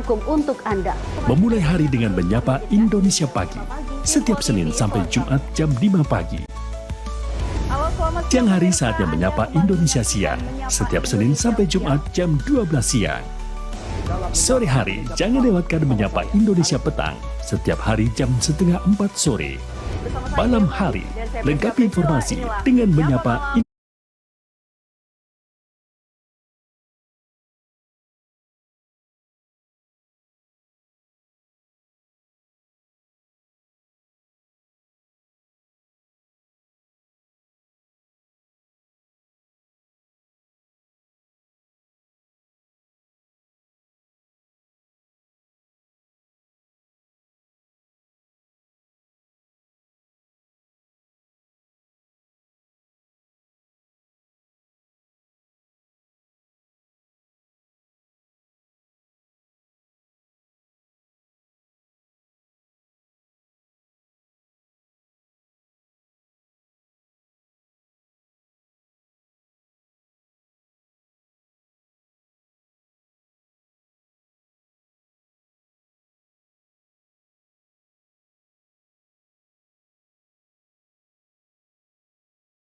hukum untuk Anda. Memulai hari dengan menyapa Indonesia Pagi, setiap Senin sampai Jumat jam 5 pagi. Siang hari saatnya menyapa Indonesia Siang, setiap Senin sampai Jumat jam 12 siang. Sore hari, jangan lewatkan menyapa Indonesia Petang, setiap hari jam 3:30 sore. Malam hari, lengkapi informasi dengan menyapa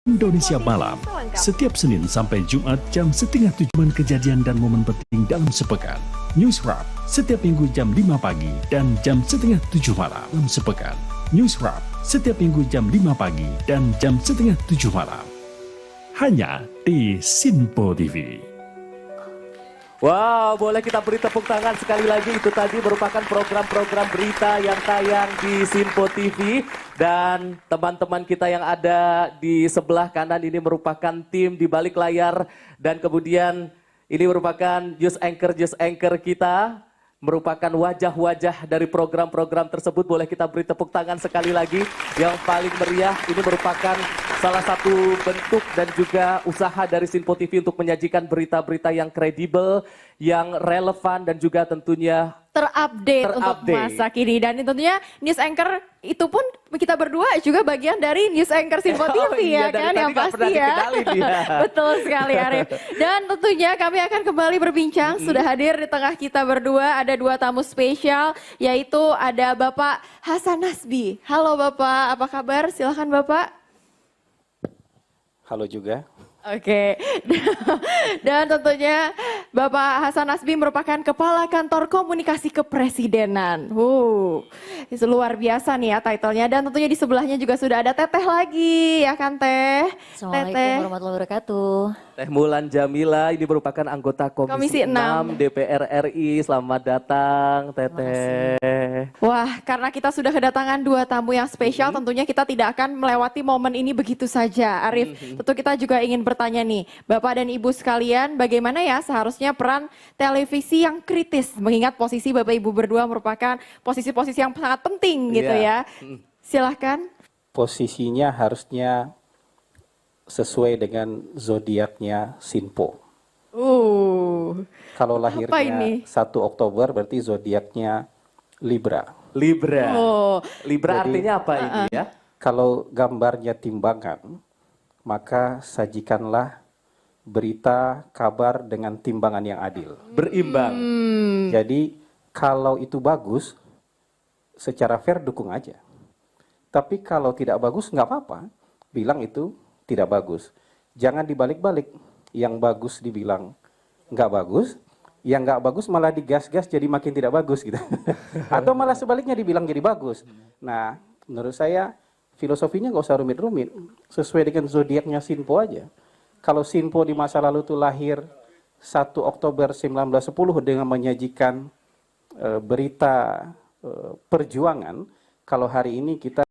Indonesia Malam, setiap Senin sampai Jumat jam 6:30 kejadian dan momen penting dalam sepekan. News Wrap, setiap Minggu jam 5 pagi dan jam 6:30 malam dalam sepekan. News Wrap, setiap Minggu jam 5 pagi dan jam 6:30 malam. Hanya di Sinpo TV. Wow, boleh kita beri tepuk tangan sekali lagi. Itu tadi merupakan program-program berita yang tayang di Sinpo TV. Dan teman-teman kita yang ada di sebelah kanan ini merupakan tim di balik layar. Dan kemudian ini merupakan news anchor kita. Merupakan wajah-wajah dari program-program tersebut. Boleh kita beri tepuk tangan sekali lagi. Yang paling meriah ini merupakan salah satu bentuk dan juga usaha dari Sinpo TV untuk menyajikan berita-berita yang kredibel, yang relevan dan juga tentunya terupdate untuk masa kini. Dan tentunya news anchor itu pun kita berdua juga bagian dari news anchor Sinpo TV ya kan, yang pasti ya. Betul sekali Arif. Dan tentunya kami akan kembali berbincang. Sudah hadir di tengah kita berdua ada dua tamu spesial, yaitu ada Bapak Hasan Nasbi. Halo Bapak, apa kabar? Silahkan Bapak. Halo juga. Oke, dan tentunya Bapak Hasan Nasbi merupakan Kepala Kantor Komunikasi Kepresidenan. Itu luar biasa nih ya titlenya. Dan tentunya di sebelahnya juga sudah ada Teteh lagi, ya kan Teh? Assalamualaikum warahmatullahi wabarakatuh. Teh Mulan Jamila ini merupakan anggota Komisi 6 DPR RI. Selamat datang Teteh. Wah, karena kita sudah kedatangan dua tamu yang spesial, tentunya kita tidak akan melewati momen ini begitu saja. Arif, tentu kita juga ingin bertanya nih, Bapak dan Ibu sekalian, bagaimana ya seharusnya peran televisi yang kritis, mengingat posisi Bapak Ibu berdua merupakan posisi-posisi yang sangat penting gitu ya. Silahkan. Posisinya harusnya sesuai dengan zodiaknya Sinpo. Kalau lahirnya 1 Oktober berarti zodiaknya Libra. Libra. Libra jadi, artinya apa ini ya? Kalau gambarnya timbangan, maka sajikanlah berita, kabar dengan timbangan yang adil. Berimbang. Jadi kalau itu bagus, secara fair dukung aja. Tapi kalau tidak bagus nggak apa-apa, bilang itu tidak bagus. Jangan dibalik-balik, yang bagus dibilang nggak bagus, yang nggak bagus malah digas-gas jadi makin tidak bagus gitu. Atau malah sebaliknya dibilang jadi bagus. Nah, menurut saya filosofinya nggak usah rumit-rumit, sesuai dengan zodiaknya Sinpo aja. Kalau Sinpo di masa lalu tuh lahir 1 Oktober 1910 dengan menyajikan berita perjuangan, kalau hari ini kita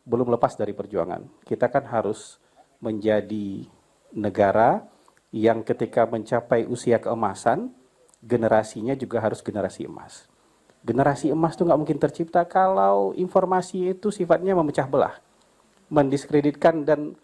belum lepas dari perjuangan. Kita kan harus menjadi negara yang ketika mencapai usia keemasan, generasinya juga harus generasi emas. Generasi emas itu nggak mungkin tercipta kalau informasi itu sifatnya memecah belah, mendiskreditkan dan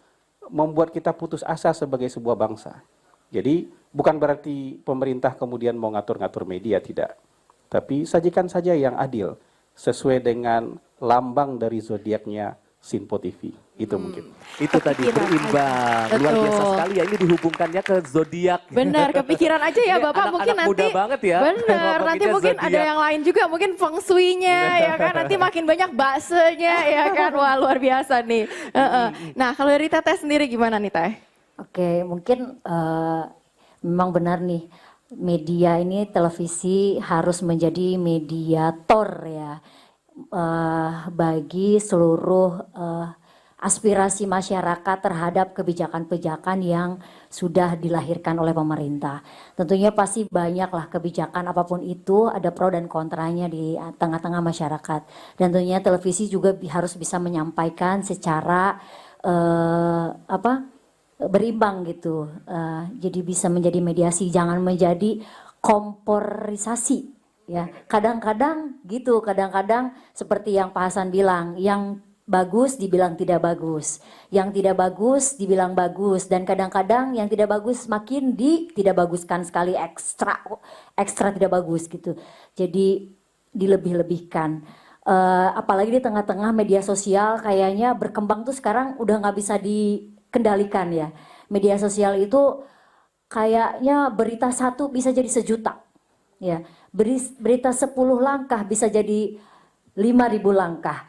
membuat kita putus asa sebagai sebuah bangsa. Jadi bukan berarti pemerintah kemudian mau ngatur-ngatur media, tidak. Tapi sajikan saja yang adil, sesuai dengan lambang dari zodiaknya Sinpo TV. Itu mungkin. Itu tadi berimbang. Luar Betul. biasa sekali ya, ini dihubungkannya ke zodiak. Benar, kepikiran aja ya Ini Bapak, mungkin anak-anak nanti muda banget ya. benar, nanti Ngomonginnya mungkin ada zodiak. yang lain juga, mungkin feng shui-nya ya kan, nanti makin banyak baksonya ya kan, wah luar biasa nih. Nah kalau dari Teteh sendiri gimana nih Teh? Oke, mungkin memang benar nih, media ini televisi harus menjadi mediator ya bagi seluruh aspirasi masyarakat terhadap kebijakan-kebijakan yang sudah dilahirkan oleh pemerintah. Tentunya pasti banyaklah kebijakan apapun itu, ada pro dan kontranya di tengah-tengah masyarakat. Dan tentunya televisi juga harus bisa menyampaikan secara berimbang gitu. Jadi bisa menjadi mediasi, jangan menjadi komporisasi. Ya, kadang-kadang gitu, kadang-kadang seperti yang Pak Hasan bilang, yang bagus dibilang tidak bagus, yang tidak bagus dibilang bagus, dan kadang-kadang yang tidak bagus makin tidak baguskan sekali, ekstra tidak bagus gitu. Jadi dilebih-lebihkan. Apalagi di tengah-tengah media sosial kayaknya berkembang tuh sekarang udah nggak bisa dikendalikan ya. Media sosial itu kayaknya berita satu bisa jadi sejuta. Ya, berita 10 langkah bisa jadi 5.000 langkah.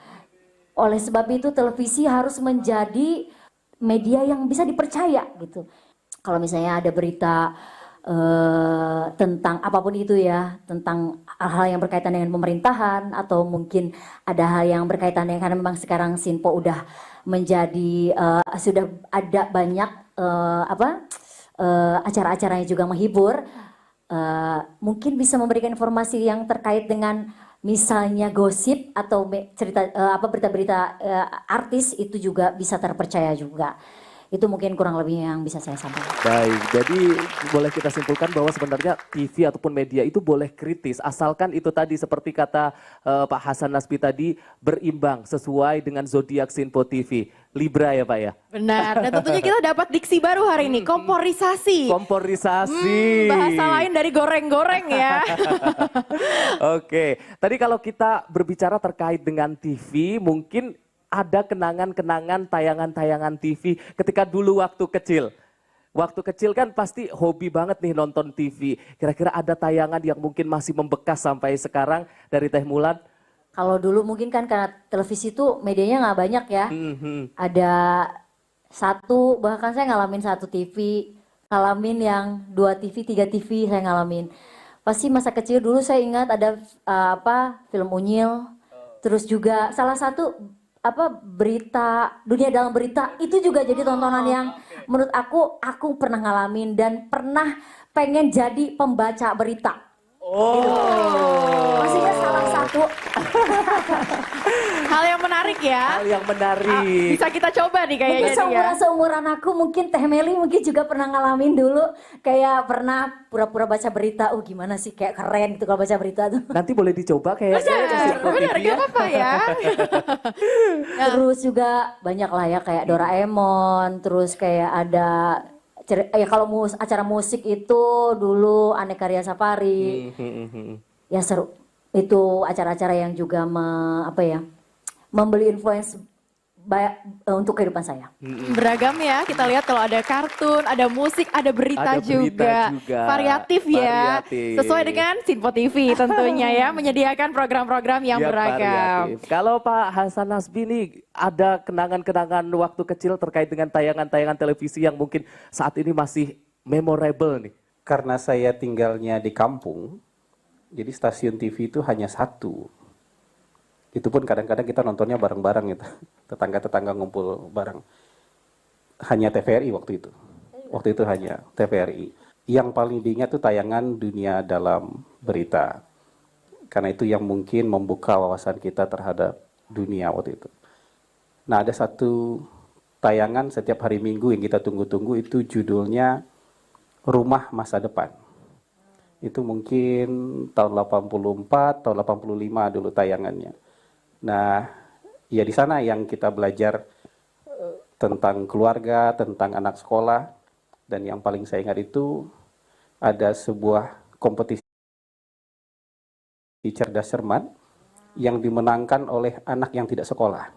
Oleh sebab itu televisi harus menjadi media yang bisa dipercaya gitu. Kalau misalnya ada berita tentang apapun itu ya, tentang hal yang berkaitan dengan pemerintahan atau mungkin ada hal yang berkaitan dengan, karena memang sekarang Sinpo udah menjadi sudah ada banyak acara-acaranya juga menghibur, mungkin bisa memberikan informasi yang terkait dengan misalnya gosip atau cerita berita-berita artis, itu juga bisa terpercaya juga. Itu mungkin kurang lebih yang bisa saya sampaikan. Baik, jadi boleh kita simpulkan bahwa sebenarnya TV ataupun media itu boleh kritis, asalkan itu tadi seperti kata Pak Hasan Nasbi tadi, berimbang sesuai dengan zodiak Sinpo TV. Libra ya Pak ya? Benar, dan tentunya kita dapat diksi baru hari ini, komporisasi. Komporisasi. Bahasa lain dari goreng-goreng ya. Oke, tadi kalau kita berbicara terkait dengan TV, mungkin ada kenangan-kenangan tayangan-tayangan TV ketika dulu waktu kecil. Waktu kecil kan pasti hobi banget nih nonton TV. Kira-kira ada tayangan yang mungkin masih membekas sampai sekarang dari Teh Mulan? Kalau dulu mungkin kan karena televisi itu medianya nggak banyak ya. Ada satu, bahkan saya ngalamin 1 TV, ngalamin yang 2 TV, 3 TV saya ngalamin. Pasti masa kecil dulu saya ingat ada film Unyil, terus juga salah satu berita, Dunia Dalam Berita, itu juga jadi tontonan yang menurut aku pernah ngalamin dan pernah pengen jadi pembaca berita. Maksudnya salah satu hal yang menarik ya. Hal yang menarik. Bisa kita coba nih kayaknya. Mungkin seumuran aku, mungkin Teh Meli mungkin juga pernah ngalamin dulu, kayak pernah pura-pura baca berita. Gimana sih, kayak keren gitu kalau baca berita tuh. Nanti boleh dicoba kayaknya. Benar, gak apa-apa ya. Terus juga banyak lah ya, kayak Doraemon, terus kayak ada ya kalau acara musik itu dulu Aneka Ria Safari. Ya seru. Itu acara-acara yang juga membeli influence untuk kehidupan saya. Beragam ya, kita lihat kalau ada kartun, ada musik, ada berita, juga. Variatif ya. Sesuai dengan Sinpo TV tentunya ya, menyediakan program-program yang beragam. Variatif. Kalau Pak Hasan Nasbi nih, ada kenangan-kenangan waktu kecil terkait dengan tayangan-tayangan televisi yang mungkin saat ini masih memorable nih? Karena saya tinggalnya di kampung, jadi stasiun TV itu hanya 1. Itu pun kadang-kadang kita nontonnya bareng-bareng gitu. Tetangga-tetangga ngumpul bareng. Hanya TVRI waktu itu. Waktu itu hanya TVRI. Yang paling diingat tuh tayangan Dunia Dalam Berita. Karena itu yang mungkin membuka wawasan kita terhadap dunia waktu itu. Nah, ada satu tayangan setiap hari Minggu yang kita tunggu-tunggu, itu judulnya Rumah Masa Depan. Itu mungkin tahun 84, tahun 85 dulu tayangannya. Nah, ya di sana yang kita belajar tentang keluarga, tentang anak sekolah, dan yang paling saya ingat itu ada sebuah kompetisi cerdas cermat yang dimenangkan oleh anak yang tidak sekolah.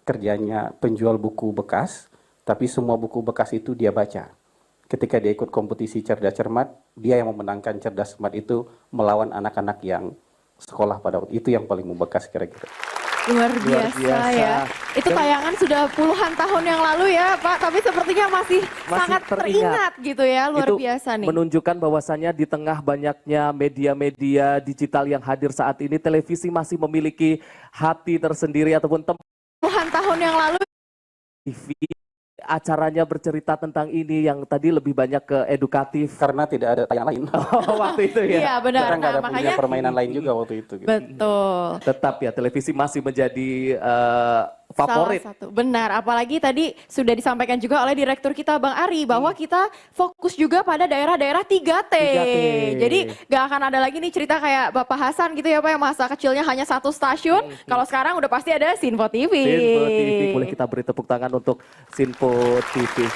kerjanya penjual buku bekas, tapi semua buku bekas itu dia baca. Ketika dia ikut kompetisi cerdas cermat, dia yang memenangkan cerdas cermat itu melawan anak-anak yang sekolah pada waktu itu, yang paling membekas kira-kira. Luar biasa ya. Itu tayangan sudah puluhan tahun yang lalu ya Pak, tapi sepertinya masih sangat teringat gitu ya, luar Itu biasa nih. menunjukkan bahwasannya di tengah banyaknya media-media digital yang hadir saat ini, televisi masih memiliki hati tersendiri ataupun Puluhan tahun yang lalu TV acaranya bercerita tentang ini yang tadi lebih banyak ke edukatif. Karena tidak ada tayangan lain. Oh, waktu itu ya. Iya benar. Karena nggak ada Nah, punya makanya permainan lain juga waktu itu. Gitu. betul. Tetap ya, televisi masih menjadi favorit. Salah satu. Benar, apalagi tadi sudah disampaikan juga oleh direktur kita Bang Ari bahwa kita fokus juga pada daerah-daerah 3T. 3T. Jadi gak akan ada lagi nih cerita kayak Bapak Hasan gitu ya Pak, yang masa kecilnya hanya satu stasiun. Kalau sekarang udah pasti ada Sinpo TV. Sinpo TV, boleh kita beri tepuk tangan untuk Sinpo TV.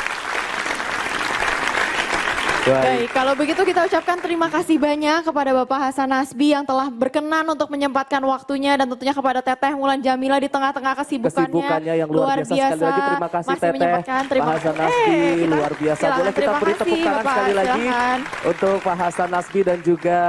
Baik, kalau begitu kita ucapkan terima kasih banyak kepada Bapak Hasan Nasbi yang telah berkenan untuk menyempatkan waktunya, dan tentunya kepada Teteh Mulan Jamila di tengah-tengah kesibukannya yang luar biasa. Sekali lagi terima kasih masih Teteh, menyempatkan. Pak Hasan Nasbi, luar biasa. Boleh kita beri tepuk tangan Bapak, sekali lagi silakan. untuk Pak Hasan Nasbi dan juga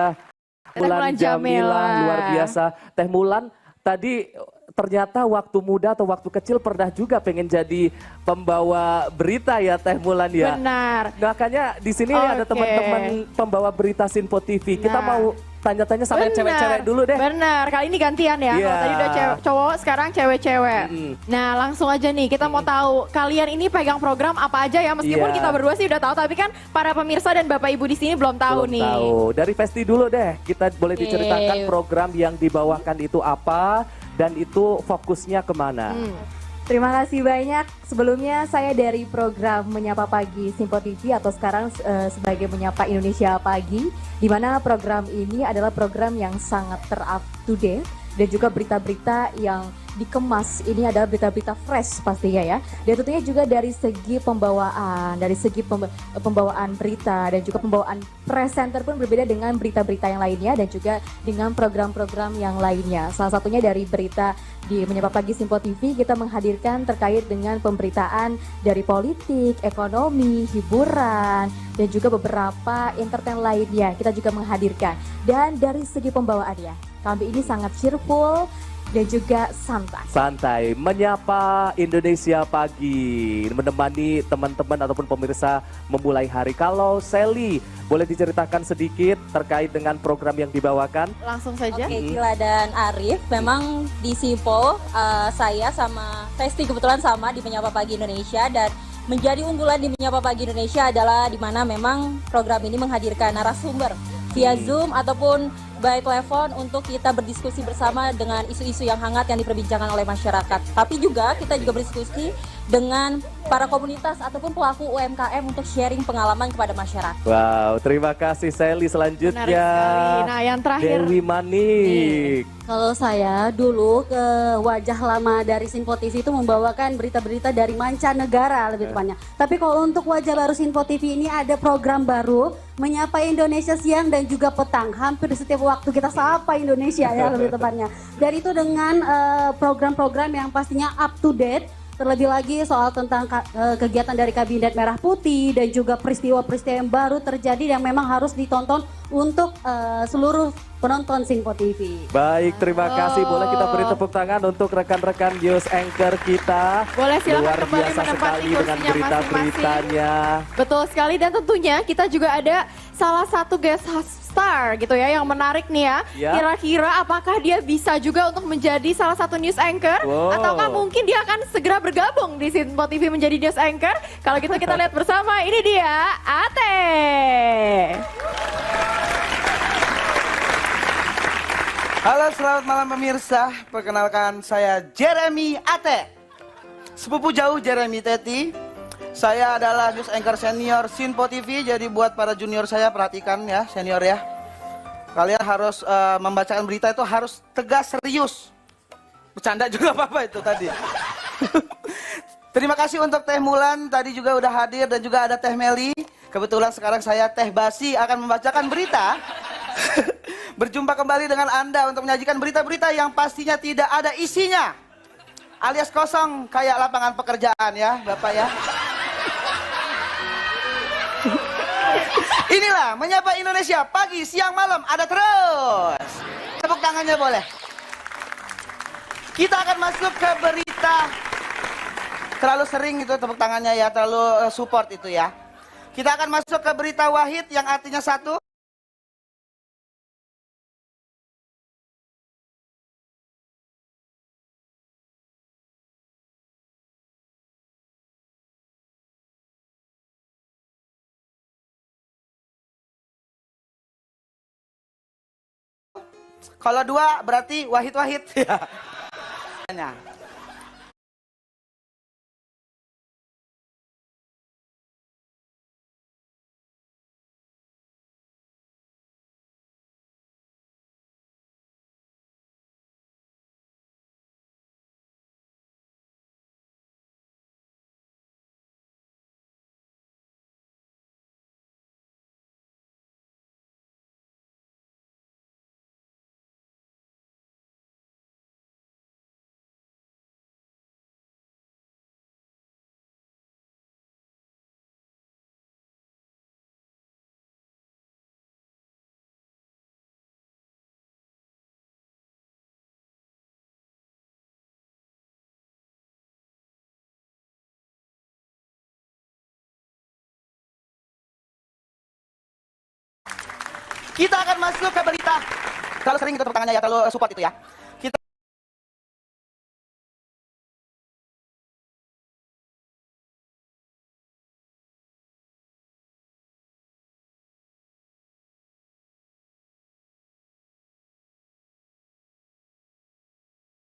Mulan Jamila, luar biasa. Teh Mulan, tadi ternyata waktu muda atau waktu kecil pernah juga pengen jadi pembawa berita ya Teh Mulan ya. Benar. Makanya di sini ada teman-teman pembawa berita Sinpo TV. Kita mau tanya-tanya sama yang cewek-cewek dulu deh. Benar, kali ini gantian ya. Kalau tadi udah cowok, sekarang cewek-cewek. Nah langsung aja nih, kita mau tahu kalian ini pegang program apa aja ya. Meskipun kita berdua sih udah tahu, tapi kan para pemirsa dan Bapak Ibu di sini belum tahu nih. Tahu. Dari Festi dulu deh, kita boleh diceritakan program yang dibawakan itu apa dan itu fokusnya kemana? Terima kasih banyak. Sebelumnya saya dari program Menyapa Pagi Sinpo TV atau sekarang sebagai Menyapa Indonesia Pagi, di mana program ini adalah program yang sangat ter-up to date dan juga berita-berita yang dikemas. Ini adalah berita-berita fresh pastinya ya. Dan tentunya juga dari segi pembawaan, dari segi pembawaan berita dan juga pembawaan presenter pun berbeda dengan berita-berita yang lainnya dan juga dengan program-program yang lainnya. Salah satunya dari berita di Menyapa Pagi Sinpo TV kita menghadirkan terkait dengan pemberitaan dari politik, ekonomi, hiburan, dan juga beberapa entertain lainnya kita juga menghadirkan. Dan dari segi pembawaannya, kami ini sangat cheerful dan juga santai. Santai, Menyapa Indonesia Pagi, menemani teman-teman ataupun pemirsa memulai hari. Kalau Sally, boleh diceritakan sedikit terkait dengan program yang dibawakan? Langsung saja. Oke, Gila dan Arif, memang di Sinpo saya sama Festi kebetulan sama di Menyapa Pagi Indonesia, dan menjadi unggulan di Menyapa Pagi Indonesia adalah di mana memang program ini menghadirkan narasumber via Zoom ataupun by telepon untuk kita berdiskusi bersama dengan isu-isu yang hangat yang diperbincangkan oleh masyarakat. Tapi juga kita juga berdiskusi dengan para komunitas ataupun pelaku UMKM untuk sharing pengalaman kepada masyarakat. Wow, terima kasih Sally. Selanjutnya Nah yang terakhir Dewi Manik. Kalau saya dulu ke wajah lama dari Sinpo TV itu membawakan berita-berita dari mancanegara lebih tepatnya. Tapi kalau untuk wajah baru Sinpo TV ini ada program baru Menyapa Indonesia siang dan juga petang. Hampir setiap waktu kita sapa Indonesia ya lebih tepatnya. Dan itu dengan program-program yang pastinya up to date. Terlebih lagi soal tentang kegiatan dari Kabinet Merah Putih dan juga peristiwa-peristiwa yang baru terjadi yang memang harus ditonton untuk seluruh penonton Sinpo TV. Baik, terima kasih. Boleh kita beri tepuk tangan untuk rekan-rekan news anchor kita. Boleh, silakan luar kembali biasa menempati sekali dengan kursinya berita-beritanya. Betul sekali, dan tentunya kita juga ada salah satu guest star gitu ya yang menarik nih ya. Kira-kira apakah dia bisa juga untuk menjadi salah satu news anchor? Ataukah mungkin dia akan segera bergabung di Sinpo TV menjadi news anchor? Kalau gitu kita lihat bersama, ini dia Ate. Halo, selamat malam pemirsa. Perkenalkan, saya Jeremy Ate. Sepupu jauh Jeremy Teti. Saya adalah news anchor senior Sinpo TV. Jadi buat para junior saya perhatikan ya, senior ya. Kalian harus membacakan berita itu harus tegas, serius. Bercanda juga apa-apa itu tadi. Terima kasih untuk Teh Mulan tadi juga udah hadir, dan juga ada Teh Meli. Kebetulan sekarang saya Teh Basi akan membacakan berita. Berjumpa kembali dengan Anda untuk menyajikan berita-berita yang pastinya tidak ada isinya. alias kosong kayak lapangan pekerjaan ya Bapak ya. Inilah Menyapa Indonesia pagi, siang, malam ada terus. Tepuk tangannya boleh. Kita akan masuk ke berita. Terlalu sering itu tepuk tangannya ya, terlalu support itu ya. Kita akan masuk ke berita wahid yang artinya satu. Kalau dua berarti wahid-wahid. Ya. Kita akan masuk ke berita. Terlalu sering itu tepuk tangannya ya, terlalu support itu ya.